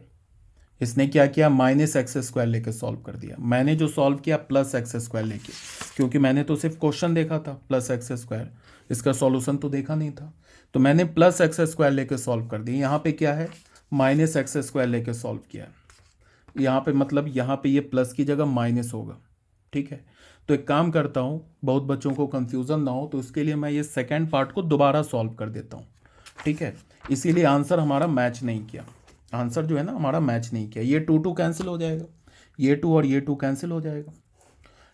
इसने क्या किया, माइनस एक्स स्क्वायर लेकर सॉल्व कर दिया। मैंने जो सॉल्व किया प्लस एक्स स्क्वायर लेके, क्योंकि मैंने तो सिर्फ क्वेश्चन देखा था प्लस एक्स स्क्वायर, इसका सॉल्यूशन तो देखा नहीं था, तो मैंने प्लस एक्स स्क्वायर लेकर सॉल्व कर दिया। यहाँ पे क्या है, माइनस एक्स स्क्वायर लेकर सॉल्व किया है। यहाँ पे मतलब यहाँ पे ये प्लस की जगह माइनस होगा। ठीक है, तो एक काम करता हूँ, बहुत बच्चों को कंफ्यूजन ना हो, तो इसके लिए मैं ये सेकेंड पार्ट को दोबारा सॉल्व कर देता हूँ। ठीक है, इसीलिए आंसर हमारा मैच नहीं किया, आंसर जो है ना हमारा मैच नहीं किया। ये 2 कैंसिल हो जाएगा, ये 2 और ये 2 कैंसिल हो जाएगा।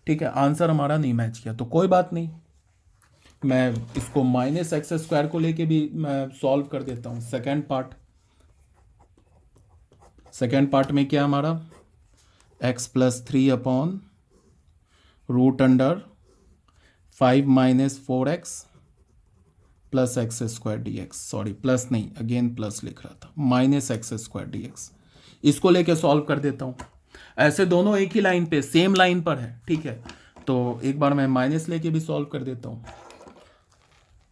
ठीक है, आंसर हमारा नहीं मैच किया, तो कोई बात नहीं, मैं इसको माइनस एक्स स्क्वायर को लेके भी मैं सॉल्व कर देता हूँ। सेकेंड पार्ट में क्या हमारा, x plus 3 upon root under 5 minus 4x plus x square d x, sorry plus नहीं, अगेन प्लस लिख रहा था, minus x square d x, इसको लेके सॉल्व कर देता हूँ। ऐसे दोनों एक ही लाइन पे, सेम लाइन पर है। ठीक है, तो एक बार मैं माइनस लेके भी सॉल्व कर देता हूँ।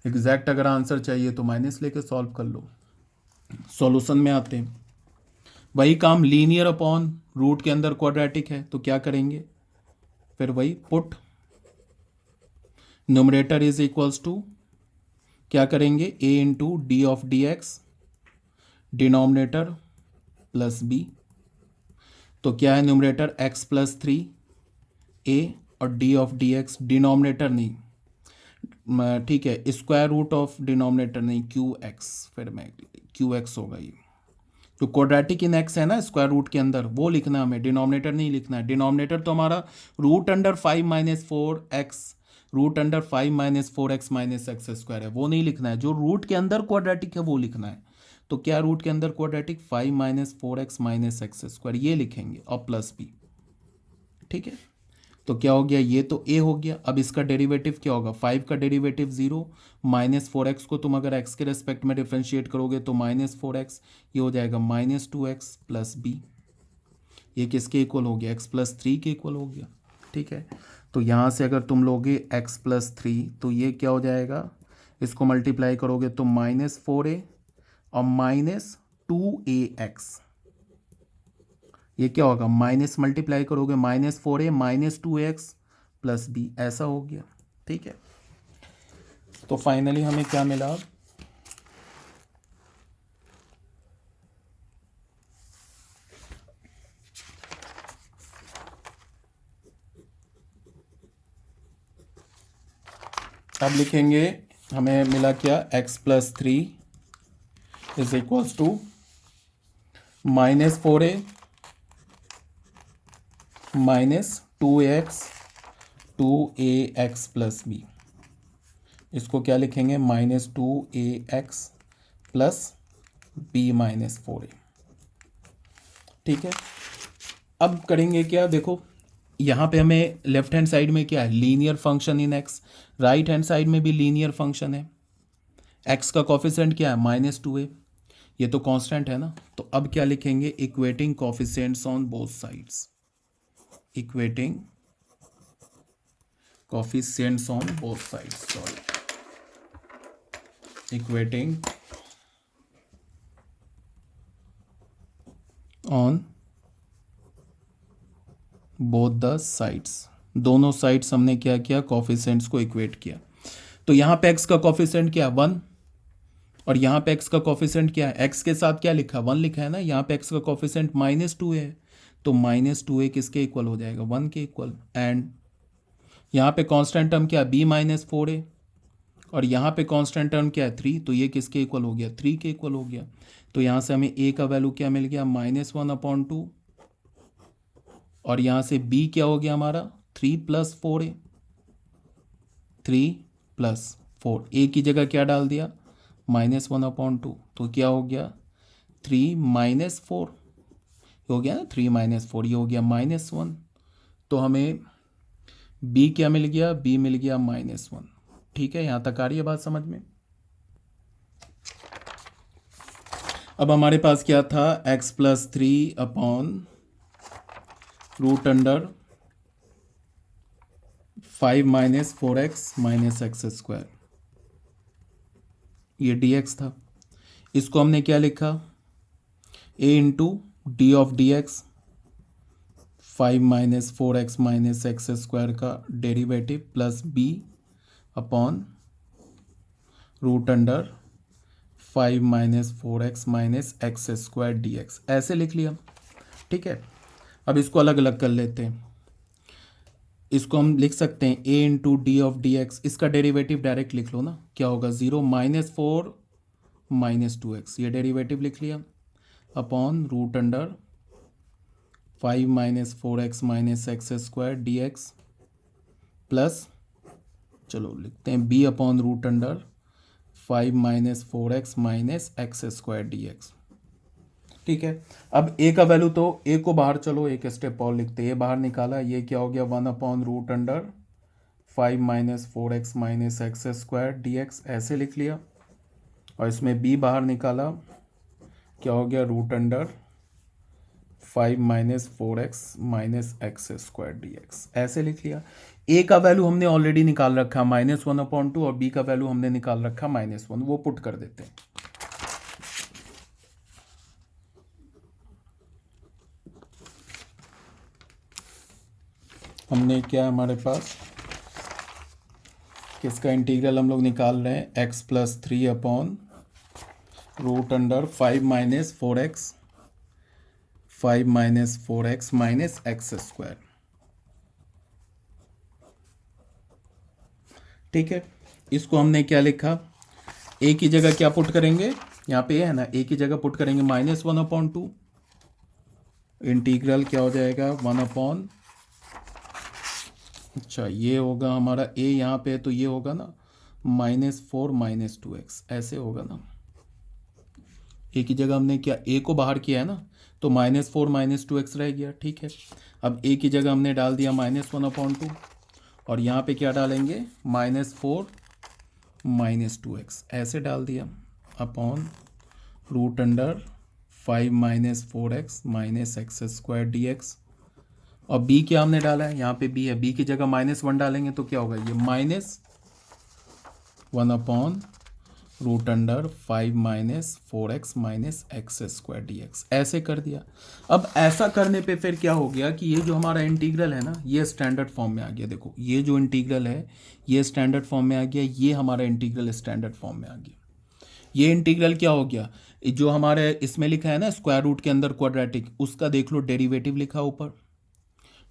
एग्जैक्ट अगर आंसर चाहिए तो माइनस लेके सॉल्व कर लो। सॉल्यूशन में आते हैं, वही काम, लीनियर अपॉन रूट के अंदर क्वाड्रेटिक है, तो क्या करेंगे, फिर वही put numerator is equals to, क्या करेंगे, a into d of d x, denominator plus b, तो क्या है न्यूमरेटर x प्लस 3a और d of d x, denominator नहीं, ठीक है, स्क्वायर रूट ऑफ डिनोमिनेटर नहीं, क्यू एक्स, फिर मैं क्यू एक्स होगा, ये जो क्वाड्रेटिक इन एक्स है ना स्क्वायर रूट के अंदर, वो लिखना हमें, डिनोमिनेटर नहीं लिखना है। डिनोमिनेटर तो हमारा root under 5 minus 4x, root under 5 minus 4x minus x square है, वो नहीं लिखना है। जो रूट के अंदर क्वाड्रेटिक है वो लिखना है। तो क्या रूट के अंदर quadratic, 5 minus 4x minus x square, ये लिखेंगे और प्लस b। ठीक है, तो क्या हो गया, ये तो a हो गया। अब इसका डेरिवेटिव क्या होगा, 5 का डेरिवेटिव 0, माइनस 4x को तुम अगर x के रेस्पेक्ट में डिफ्रेंशिएट करोगे तो माइनस 4x, ये हो जाएगा माइनस 2x प्लस b। ये किसके इक्वल हो गया, x प्लस 3 के इक्वल हो गया। ठीक है, तो यहाँ से अगर तुम लोगे x प्लस 3, तो ये क्या हो जाएगा, इसको मल्टीप्लाई करोगे तो माइनस 4a और माइनस 2ax, ये क्या होगा, माइनस मल्टीप्लाई करोगे minus 4a minus 2x plus b, ऐसा हो गया। ठीक है, तो फाइनली हमें क्या मिला, अब लिखेंगे, हमें मिला क्या, x plus 3 is equals to minus 4a minus 2x 2ax plus b, इसको क्या लिखेंगे, minus 2ax plus b minus 4a। ठीक है, अब करेंगे क्या, देखो यहाँ पे हमें लेफ्ट हैंड साइड में क्या है, लीनियर फंक्शन इन x, राइट हैंड साइड में भी लीनियर फंक्शन है। x का कॉफिशिएंट क्या है, माइनस 2a, ये तो कांस्टेंट है ना। तो अब क्या लिखेंगे, equating coefficients on both sides, equating coefficients on both sides, sorry, equating on both the sides, दोनों साइड्स हमने क्या किया, coefficients को इक्वेट किया। तो यहाँ पे x का कोफिशिएंट क्या है, 1, और यहाँ पे x का कोफिशिएंट क्या है, x के साथ क्या लिखा, 1 लिखा है ना। यहाँ पे x का कोफिशिएंट माइनस 2 है, तो माइनस 2a किसके इक्वल हो जाएगा, 1 के इक्वल। एंड यहाँ पे कांस्टेंट टर्म क्या है, b माइनस 4a, और यहाँ पे कांस्टेंट टर्म क्या है, 3, तो ये किसके इक्वल हो गया, 3 के इक्वल हो गया। तो यहाँ से हमें a का वैल्यू क्या मिल गया, -1/2, और यहाँ से b क्या हो गया हमारा, 3 प्लस 4a, 3 प्लस 4, a की जगह क्या डाल दिया, -1/2, तो क्या हो गया, 3 माइनस 4 हो गया ना, 3 माइनस 4, ये हो गया -1। तो हमें b क्या मिल गया, b मिल गया -1। ठीक है, यहाँ तक आ रही है बात समझ में। अब हमारे पास क्या था, x plus 3/√5 minus 4x minus x square, ये dx था। इसको हमने क्या लिखा, a into d of d x 5 minus 4x minus x square का derivative plus b upon √5 minus 4x minus x square d x, ऐसे लिख लिया। ठीक है, अब इसको अलग अलग कर लेते हैं। इसको हम लिख सकते हैं a into d of d x, इसका डेरिवेटिव डायरेक्ट लिख लो ना, क्या होगा 0 माइनस 4 माइनस 2x, ये डेरिवेटिव लिख लिया, upon √5 minus 4x minus x square d x plus, चलो लिखते हैं b upon √5 minus 4x minus x square d x. ठीक है, अब a का वैल्यू तो a को बाहर, चलो एक स्टेप और लिखते हैं, a बाहर निकाला, ये क्या हो गया 1 upon √5 minus 4x minus x square d x, ऐसे लिख लिया। और इसमें b बाहर निकाला, क्या हो गया √5 minus 4x minus x square d x, ऐसे लिख लिया। a का वैल्यू हमने ऑलरेडी निकाल रखा -1/2 और b का वैल्यू हमने निकाल रखा -1, वो पुट कर देते हैं। हमने क्या, हमारे पास किसका इंटीग्रल हम लोग निकाल रहे हैं, x plus 3/√5 minus 4x 5 minus 4x minus x square. ठीक है, इसको हमने क्या लिखा, a की जगह क्या पुट करेंगे, यहाँ पे है ना, a की जगह पुट करेंगे -1/2, इंटीग्रल क्या हो जाएगा 1/, अच्छा ये होगा हमारा a यहाँ पे, तो ये होगा ना -4 माइनस 2x, ऐसे होगा ना। a की जगह हमने क्या, a को बाहर किया है ना, तो -4 माइनस 2x रह गया। ठीक है, अब a की जगह हमने डाल दिया -1/2 और यहाँ पे क्या डालेंगे -4 माइनस 2x, ऐसे डाल दिया, upon √5 minus 4x minus x square d x. और b क्या हमने डाला है, यहाँ पे b है, b की जगह -1 डालेंगे तो क्या होगा, ये -1/√5 minus 4x minus x square d x, ऐसे कर दिया। अब ऐसा करने पे फिर क्या हो गया कि ये जो हमारा इंटीग्रल है ना, ये स्टैंडर्ड फॉर्म में आ गया। देखो ये जो इंटीग्रल है ये स्टैंडर्ड फॉर्म में आ गया, ये हमारा इंटीग्रल स्टैंडर्ड फॉर्म में आ गया। ये इंटीग्रल क्या हो गया, जो हमारे इसमें लिखा है ना स्क्वायर रूट के अंदर क्वाड्रेटिक, उसका देख लो डेरिवेटिव लिखा ऊपर।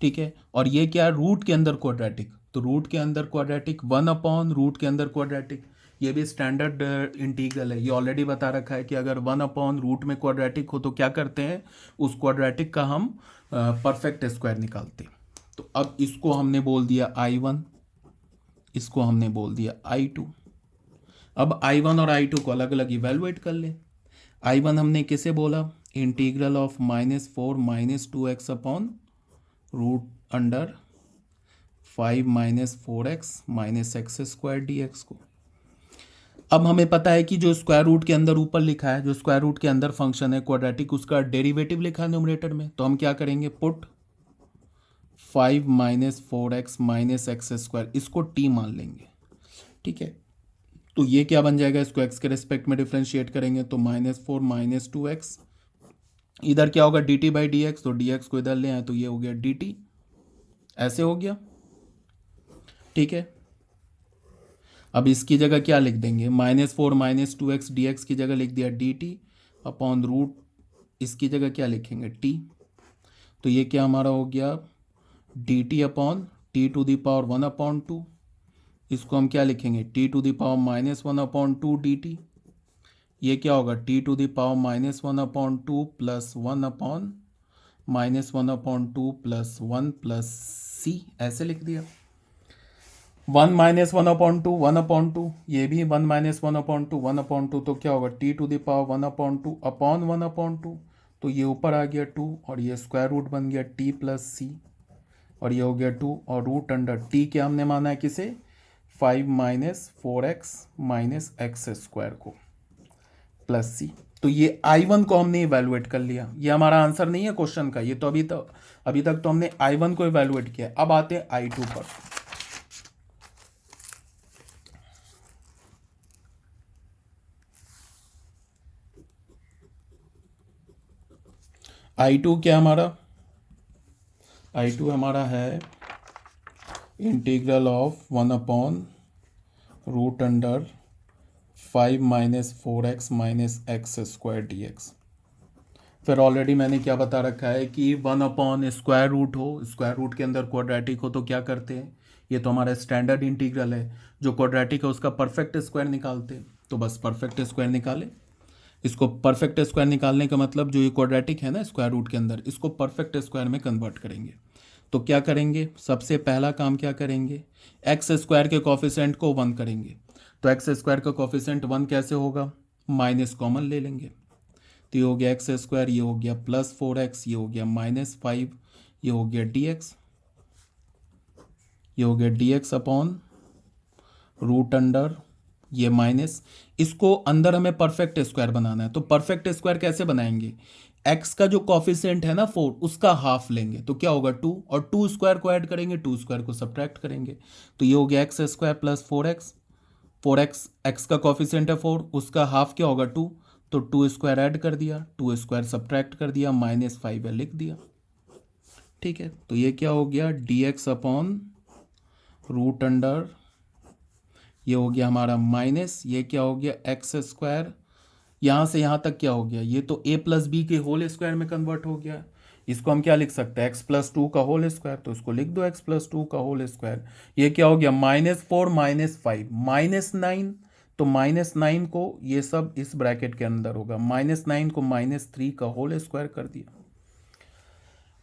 ठीक है, और ये क्या है, रूट के अंदर क्वाड्रेटिक, तो रूट के अंदर क्वाड्रेटिक 1/रूट के अंदर क्वाड्रेटिक, ये भी स्टैंडर्ड इंटीग्रल है। ये ऑलरेडी बता रखा है कि अगर 1/रूट में क्वाड्रेटिक हो तो क्या करते हैं, उस क्वाड्रेटिक का हम परफेक्ट स्क्वायर निकालते हैं। तो अब इसको हमने बोल दिया I1, इसको हमने बोल दिया I2। अब I1 और I2 को अलग अलग इवेलुएट कर ले। I1 हमने किसे बोला, integral of -4 minus 2x upon √5 minus 4x minus x square d x को। अब हमें पता है कि जो स्क्वायर रूट के अंदर ऊपर लिखा है, जो स्क्वायर रूट के अंदर फंक्शन है क्वाड्रेटिक, उसका डेरिवेटिव लिखा है न्यूमरेटर में, तो हम क्या करेंगे, put 5 minus 4x minus x square, इसको t मान लेंगे। ठीक है, तो ये क्या बन जाएगा, इसको x के रिस्पेक्ट में डिफ्रेंशिएट करेंगे तो -4 माइनस 2x, इधर क्या होगा dt/dx, तो dx को इधर ले आए तो ये हो गया dt, ऐसे हो गया। ठीक है, अब इसकी जगह क्या लिख देंगे, -4 माइनस 2x dx की जगह लिख दिया dt अपॉन रूट, इसकी जगह क्या लिखेंगे t, तो ये क्या हमारा हो गया dt अपॉन t⁻1 /2, इसको हम क्या लिखेंगे t⁻−1 /2 dt, ये क्या होगा t⁻−1 /2 plus 1/-1/2 plus 1 plus c, ऐसे लिख दिया। 1 - 1/2 1/2, ये भी 1 - 1/2 1/2, तो क्या होगा t⁻1/2 अपॉन 1/2, तो ये ऊपर आ गया 2 और ये स्क्वायर रूट बन गया t प्लस c, और ये हो गया 2 और रूट अंडर t क्या हमने माना है किसे, 5 - 4x माइनस एक्स स्क्वायर को प्लस c। तो ये I1 को हमने इवेलुएट कर लिया, ये हमारा आंसर नहीं है क्वेश्चन का, ये तो अभी तक तो हमने I1 को इवेलुएट किया। अब आते हैं I2 पर। I2 क्या हमारा, I2 हमारा है integral of 1/√5 minus 4x minus x square d x. फिर ऑलरेडी मैंने क्या बता रखा है कि 1/√, हो स्क्वायर रूट के अंदर क्वाड्रेटिक हो तो क्या करते हैं, ये तो हमारा स्टैंडर्ड इंटीग्रल है, जो क्वाड्रेटिक है उसका परफेक्ट स्क्वायर निकालते हैं, तो बस परफेक्ट स्क्वायर निकाले। इसको परफेक्ट स्क्वायर निकालने का मतलब जो ये क्वाड्रेटिक है ना स्क्वायर रूट के अंदर, इसको परफेक्ट स्क्वायर में कन्वर्ट करेंगे। तो क्या करेंगे, सबसे पहला काम क्या करेंगे, एक्स स्क्वायर के कोफिशिएंट को 1 करेंगे। तो एक्स स्क्वायर का कोफिशिएंट 1 कैसे होगा, माइनस कॉमन ले लेंगे, तो ये हो गया एक्स स्क्वायर, ये हो गया प्लस 4x, ये हो गया -5, ये हो गया dx, ये हो गया dx अपॉन रूट अंडर ये माइनस, इसको अंदर हमें परफेक्ट स्क्वायर बनाना है। तो परफेक्ट स्क्वायर कैसे बनाएंगे, x का जो कॉफिशिएंट है ना 4, उसका हाफ लेंगे तो क्या होगा 2, और 2 स्क्वायर को ऐड करेंगे, 2 स्क्वायर को सब्ट्रैक्ट करेंगे, तो ये हो गया x square plus 4x, x का कॉफिशिएंट है 4, उसका हाफ क्या होगा 2, तो 2 स्क्वायर ऐड कर दिया, 2 स्क्वायर सब्ट्रैक्ट कर दिया, -5 है लिख दिया। ठीक है, तो ये क्या हो गया dx अपॉन रूट अंडर, ये हो गया हमारा माइनस, ये क्या हो गया एक्स स्क्वायर, यहाँ से यहाँ तक क्या हो गया, ये तो a प्लस बी के होल स्क्वायर में कन्वर्ट हो गया। इसको हम क्या लिख सकते हैं, x+2 का होल स्क्वायर, तो इसको लिख दो x+2 का होल स्क्वायर। ये क्या हो गया -4 -5 -9, तो -9 को ये सब इस ब्रैकेट के अंदर होगा, -9 को -3 का होल स्क्वायर कर दिया।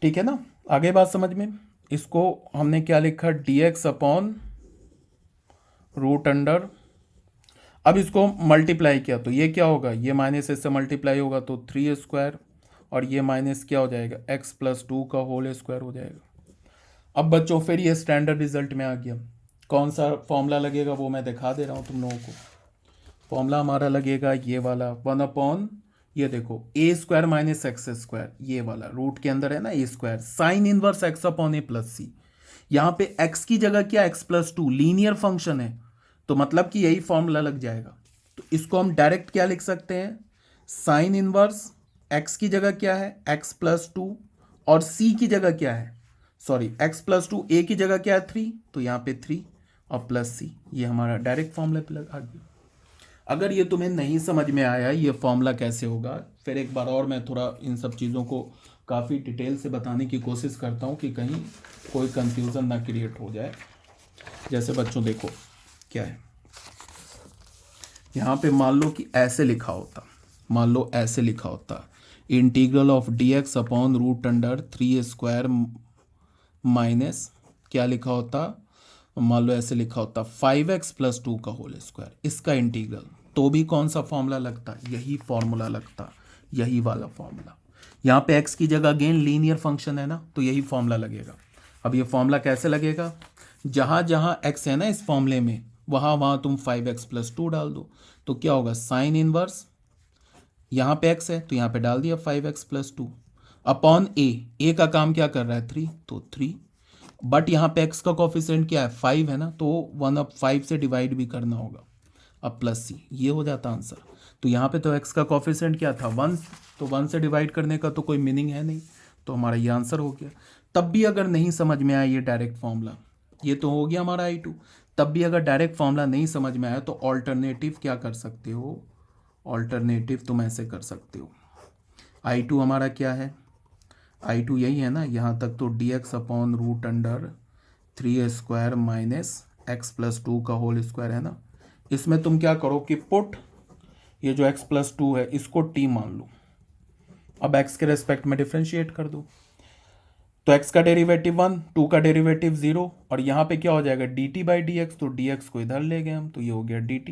ठीक है ना, आगे बात समझ में। इसको हमने क्या लिखा, dx अपॉन रूट अंडर, अब इसको मल्टीप्लाई किया तो ये क्या होगा, ये माइनस इससे मल्टीप्लाई होगा तो 3 स्क्वायर, और ये माइनस क्या हो जाएगा x+2 का होल स्क्वायर हो जाएगा। अब बच्चों फिर ये स्टैंडर्ड रिजल्ट में आ गया, कौन सा फॉर्मूला लगेगा वो मैं दिखा दे रहा हूँ तुम लोगों को। फॉर्मूला हमारा लगेगा ये वाला, 1 अपॉन ये देखो a square minus x square, ये वाला रूट के अंदर है ना a square, sine inverse x upon a plus c. यहाँ पे x की जगह क्या x+2 लीनियर फंक्शन है, तो मतलब कि यही फॉर्मूला लग जाएगा। तो इसको हम डायरेक्ट क्या लिख सकते हैं, साइन इनवर्स x की जगह क्या है x+2, और c की जगह क्या है, सॉरी x+2, a की जगह क्या है 3, तो यहाँ पे 3 और प्लस c, ये हमारा डायरेक्ट फॉर्मूला पे लगा गया। अगर ये तुम्हें नहीं समझ में आया ये फॉर्मूला कैसे होगा, फिर एक बार और मैं थोड़ा इन सब चीज़ों को काफ़ी डिटेल से बताने की कोशिश करता हूँ कि कहीं कोई कंफ्यूजन ना क्रिएट हो जाए। जैसे बच्चों देखो क्या है, यहाँ पे मान लो कि ऐसे लिखा होता, मान लो ऐसे लिखा होता, integral of dx upon root under 3 square minus क्या लिखा होता, मान लो ऐसे लिखा होता 5x+2 का होल स्क्वायर, इसका इंटीग्रल, तो भी कौन सा फॉर्मूला लगता, यही फॉर्मूला लगता, यही वाला फॉर्मूला। यहाँ पे x की जगह अगेन लीनियर फंक्शन है ना, तो यही फॉर्मूला लगेगा। अब ये फॉर्मूला कैसे लगेगा, जहाँ जहाँ x है ना इस फॉर्मूले में, वहाँ वहाँ तुम 5x+2 डाल दो, तो क्या होगा साइन इनवर्स, यहाँ पे x है तो यहाँ पे डाल दिया 5x+2 अपॉन a का काम क्या कर रहा है 3, तो 3, बट यहाँ पे x का कोफिशिएंट क्या है 5 है ना, तो 1/5 से डिवाइड भी करना होगा, अब प्लस c, ये हो जाता आंसर। तो यहाँ पे तो x का कोफिशिएंट क्या था 1, तो 1 से डिवाइड करने का तो कोई मीनिंग है नहीं, तो हमारा ये आंसर हो गया। तब भी अगर नहीं समझ में आया ये डायरेक्ट फॉर्मूला, ये तो हो गया हमारा I2, तब भी अगर डायरेक्ट फॉर्मूला नहीं समझ में आया तो ऑल्टरनेटिव क्या कर सकते हो, ऑल्टरनेटिव तुम ऐसे कर सकते हो, I2 हमारा क्या है, I2 यही है ना, यहाँ तक तो dx upon root under 3 square minus x+2 का होल स्क्वायर है ना। इसमें तुम क्या करो कि पुट ये जो x+2 है इसको t मान लो, अब x के रेस्पेक्ट में डिफ्रेंशिएट कर दो, तो x का डेरिवेटिव 1, 2 का डेरिवेटिव 0, और यहाँ पे क्या हो जाएगा dt/dx, तो dx को इधर ले गए हम, तो ये हो गया dt,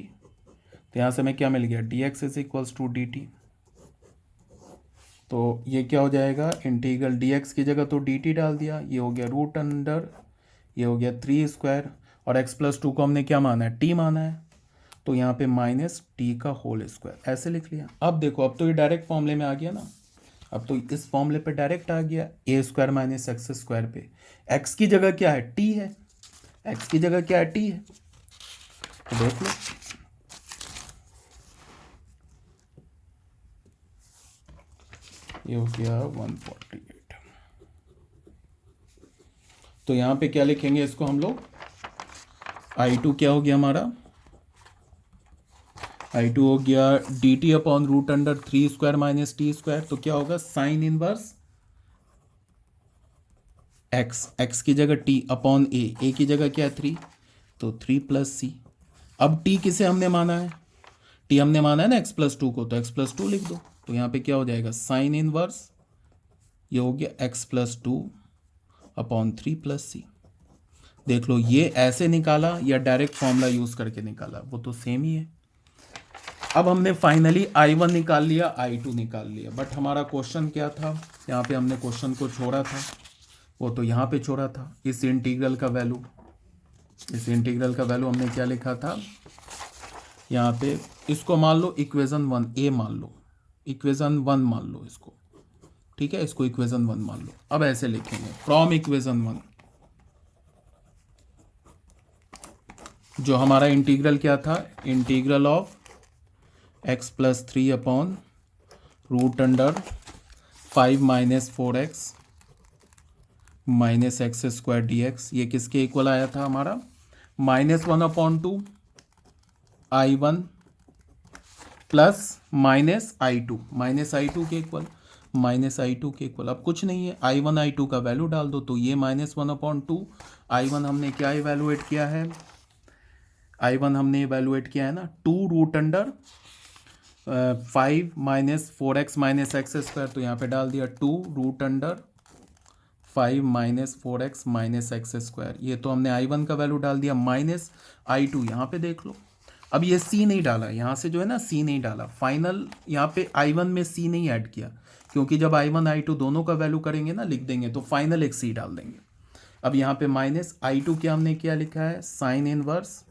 तो यहाँ से हमें क्या मिल गया dx = dt, तो ये क्या हो जाएगा इंटीग्रल dx की जगह तो dt डाल दिया, ये हो गया रूट अंडर, ये हो गया 3 स्क्वायर, और x+2 को हमने क्या माना है t माना है, तो यहाँ पे माइनस टी का होल स्क्वायर ऐसे लिख लिया। अब देखो, अब तो ये डायरेक्ट फॉर्मूले में आ गया ना, अब तो इस फॉर्मूले पे डायरेक्ट आ गया, ए स्क्वायर माइनस एक्स स्क्वायर पे एक्स की जगह क्या है, टी है, एक्स की जगह क्या है, टी है। तो देख लो, ये हो गया 148। तो यहाँ पे क्या लिखेंगे इसको हम लोग, I2 क्या हो गया हमारा, I2 हो गया d t upon root under 3 square minus t square. तो क्या होगा, साइन इनवर्स एक्स, एक्स की जगह टी अपॉन ए की जगह क्या है 3, तो 3 प्लस सी। अब टी किसे हमने माना है, टी हमने माना है ना x+2 को, तो x+2 लिख दो। तो यहाँ पे क्या हो जाएगा, साइन इनवर्स, ये हो गया x+2 अपॉन 3 प्लस सी। देख लो, ये ऐसे निकाला या डायरेक्ट फॉर्मूला यूज करके निकाला, वो तो सेम ही है। अब हमने फाइनली I1 निकाल लिया, I2 निकाल लिया, बट हमारा क्वेश्चन क्या था, यहाँ पे हमने क्वेश्चन को छोड़ा था, वो तो यहाँ पे छोड़ा था। इस इंटीग्रल का वैल्यू, इस इंटीग्रल का वैल्यू हमने क्या लिखा था यहाँ पे, इसको मान लो इक्वेशन 1 ए मान लो, इक्वेशन 1 मान लो इसको, ठीक है, इसको इक्वेशन 1 मान लो। अब ऐसे लिखेंगे, फ्रॉम इक्वेशन 1, जो हमारा इंटीग्रल क्या था, integral of x+3 upon root under 5 minus 4x minus x square d x, ये किसके इक्वल आया था हमारा, -1/2 I1 प्लस -I2, -I2 के इक्वल, -I2 के इक्वल। अब कुछ नहीं है, I1 I2 का वैल्यू डाल दो, तो ये -1/2 I1 हमने क्या इवेलुएट किया है, I1 हमने इवेलुएट किया है ना 2 root under 5 minus 4x minus x square, तो यहाँ पे डाल दिया 2 root under 5 minus 4x minus x square. ये तो हमने I1 का वैल्यू डाल दिया, माइनस I2, यहाँ पे देख लो। अब ये C नहीं डाला, यहाँ से जो है ना C नहीं डाला, फाइनल यहाँ पे I1 में C नहीं ऐड किया, क्योंकि जब I1 I2 दोनों का वैल्यू करेंगे ना, लिख देंगे, तो फाइनल एक C डाल देंगे। अब यहाँ पे माइनस I2 क्या हमने क्या लिखा है, साइन इनवर्स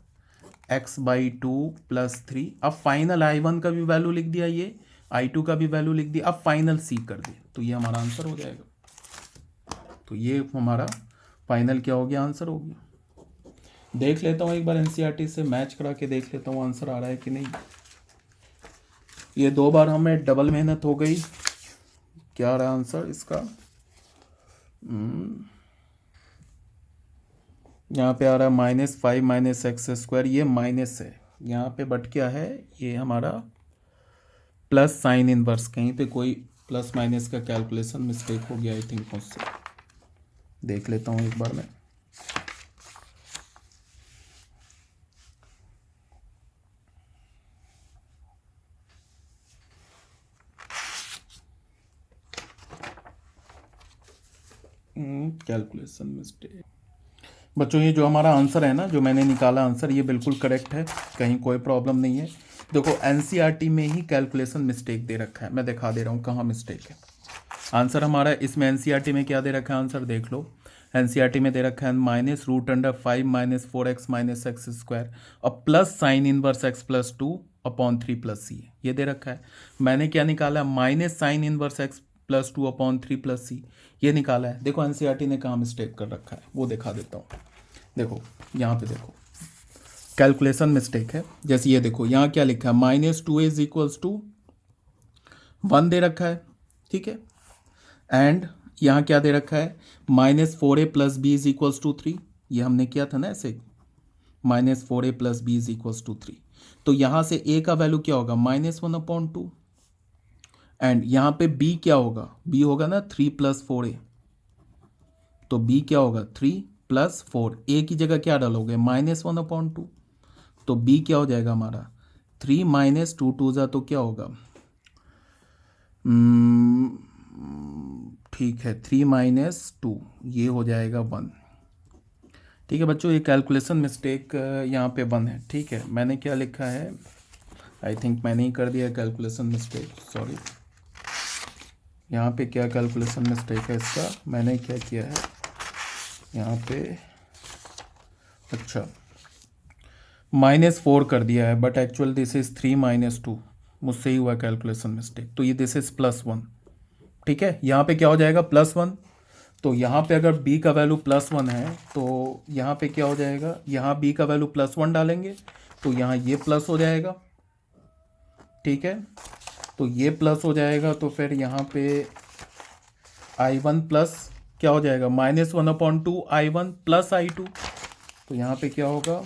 x/2 प्लस 3। अब फाइनल I1 का भी वैल्यू लिख दिया, ये I2 का भी वैल्यू लिख दिया, अब फाइनल C कर दिया, तो ये हमारा आंसर हो जाएगा। तो ये हमारा फाइनल क्या हो गया, आंसर हो गया। देख लेता हूँ एक बार एनसीईआरटी से मैच करा के देख लेता हूँ आंसर आ रहा है कि नहीं। ये 2 बार हमें डबल मेहनत हो गई। क्या आ रहा है आंसर इसका, यहाँ पे आ रहा है -5 माइनस एक्स स्क्वायर, ये माइनस है यहाँ पे, बट क्या है ये हमारा प्लस साइन इनवर्स, कहीं पे कोई प्लस माइनस का कैलकुलेशन मिस्टेक हो गया आई थिंक मुझसे। देख लेता हूँ एक बार मैं। Calculation mistake. बच्चों ये जो हमारा आंसर है ना, जो मैंने निकाला आंसर, ये बिल्कुल करेक्ट है, कहीं कोई प्रॉब्लम नहीं है। देखो एनसीईआरटी में ही कैलकुलेशन मिस्टेक दे रखा है, मैं दिखा दे रहा हूँ कहाँ मिस्टेक है। आंसर हमारा इसमें एनसीईआरटी में क्या दे रखा है, आंसर देख लो। एनसीईआरटी में दे रखा है -√5 minus 4x minus x square और plus sine inverse x+2 upon 3 plus c, ये दे रखा है। मैंने क्या निकाला, minus sine inverse x+2 upon 3 plus c, ये निकाला है। देखो एनसीईआरटी ने कहाँ मिस्टेक कर रखा है, वो दिखा देता हूँ। देखो यहाँ पे देखो कैलकुलेशन मिस्टेक है। जैसे ये देखो यहाँ क्या लिखा है, -2a इज इक्वल्स टू 1 दे रखा है, ठीक है, एंड यहाँ क्या दे रखा है, -4a plus b is equals to 3। ये हमने किया था ना ऐसे, -4a plus b is equals to 3। तो यहाँ से a का वैल्यू क्या होगा, -1/2, एंड यहाँ पे b क्या होगा, b होगा ना 3 + 4a, तो b क्या होगा 3 + 4, a की जगह क्या डालोगे, -1/2, तो b क्या हो जाएगा हमारा 3 - 2 2 तो क्या होगा, ठीक है 3 - 2, ये हो जाएगा 1। ठीक है बच्चों, ये कैलकुलेशन मिस्टेक यहाँ पे 1 है, ठीक है। मैंने क्या लिखा है, आई थिंक मैंने ही कर दिया कैलकुलेशन मिस्टेक, सॉरी। यहाँ पे क्या कैलकुलेशन मिस्टेक है इसका, मैंने क्या किया है यहाँ पे, अच्छा -4 कर दिया है, बट एक्चुअल दिस इज 3 - 2, मुझसे ही हुआ कैलकुलेशन मिस्टेक। तो ये दिस इज +1, ठीक है। यहाँ पे क्या हो जाएगा +1, तो यहाँ पे अगर b का वैल्यू +1 है तो यहाँ पे क्या हो जाएगा, यहाँ b का वैल्यू +1 डालेंगे तो यहाँ ये प्लस हो जाएगा, ठीक है। तो ये प्लस हो जाएगा, तो फिर यहाँ पे I1 प्लस क्या हो जाएगा -1/2 I1 प्लस I2। तो यहाँ पे क्या होगा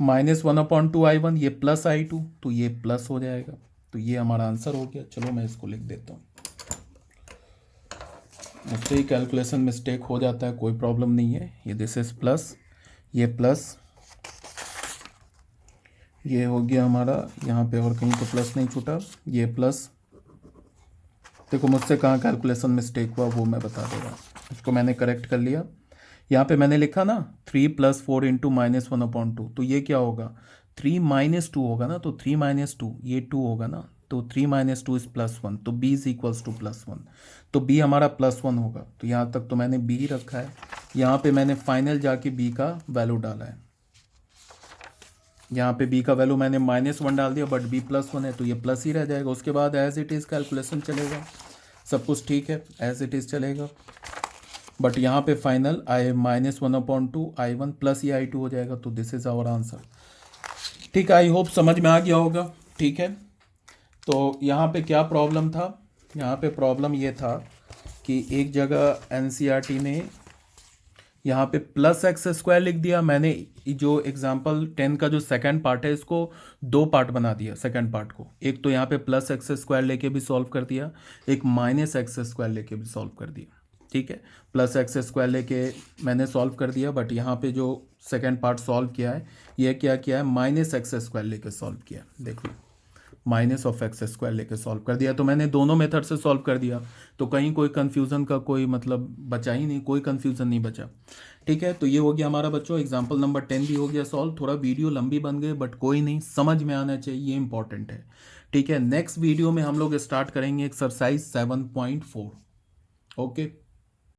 -1/2 I1, ये प्लस I2, तो ये प्लस हो जाएगा। तो ये हमारा आंसर हो गया। चलो मैं इसको लिख देता हूँ, मुझसे ही कैलकुलेशन मिस्टेक हो जाता है, कोई प्रॉब्लम नहीं है। ये दिस इज प्लस, ये प्लस, ये हो गया हमारा, यहाँ पे और कहीं तो प्लस नहीं छूटा, ये प्लस। देखो मुझसे कहाँ कैलकुलेशन मिस्टेक हुआ वो मैं बता दे रहा हूँ, इसको मैंने करेक्ट कर लिया। यहाँ पे मैंने लिखा ना 3 + 4 × -1/2, तो ये क्या होगा 3 - 2 होगा ना, तो 3 - 2 ये 2 होगा ना, तो 3 - 2 इज +1, तो b इज इक्वल्स टू +1, तो b हमारा +1 होगा। तो यहाँ तक तो मैंने b रखा है, यहाँ पे मैंने फाइनल जाके b का वैल्यू डाला है। यहाँ पे b का वैल्यू मैंने -1 डाल दिया, बट b +1 है तो ये प्लस ही रह जाएगा। उसके बाद एज इट इज़ कैलकुलेशन चलेगा, सब कुछ ठीक है, एज इट इज़ चलेगा। बट यहाँ पे फाइनल -1/2 I1 प्लस ये I2 हो जाएगा। तो दिस इज आवर आंसर, ठीक है। आई होप समझ में आ गया होगा, ठीक है। तो यहाँ पे क्या प्रॉब्लम था, यहाँ पे प्रॉब्लम ये था कि एक जगह NCERT ने यहाँ पे +x² लिख दिया। मैंने जो एग्जाम्पल 10 का जो सेकंड पार्ट है इसको 2 पार्ट बना दिया सेकंड पार्ट को। एक तो यहाँ पे +x² लेके भी सॉल्व कर दिया, एक -x² लेके भी सॉल्व कर दिया, ठीक है। +x² लेके मैंने सॉल्व कर दिया, बट यहाँ पे जो सेकंड पार्ट सॉल्व किया है ये क्या किया है -x² लेके सॉल्व किया, देख लो -x² लेके सॉल्व कर दिया। तो मैंने दोनों मेथड से सॉल्व कर दिया, तो कहीं कोई कंफ्यूजन का कोई मतलब बचा ही नहीं, कोई कंफ्यूजन नहीं बचा, ठीक है। तो ये हो गया हमारा बच्चों एग्जाम्पल नंबर 10 भी हो गया सॉल्व। थोड़ा वीडियो लंबी बन गई, बट कोई नहीं, समझ में आना चाहिए, ये इंपॉर्टेंट है, ठीक है। नेक्स्ट वीडियो में हम लोग स्टार्ट करेंगे एक्सरसाइज 7.4, ओके।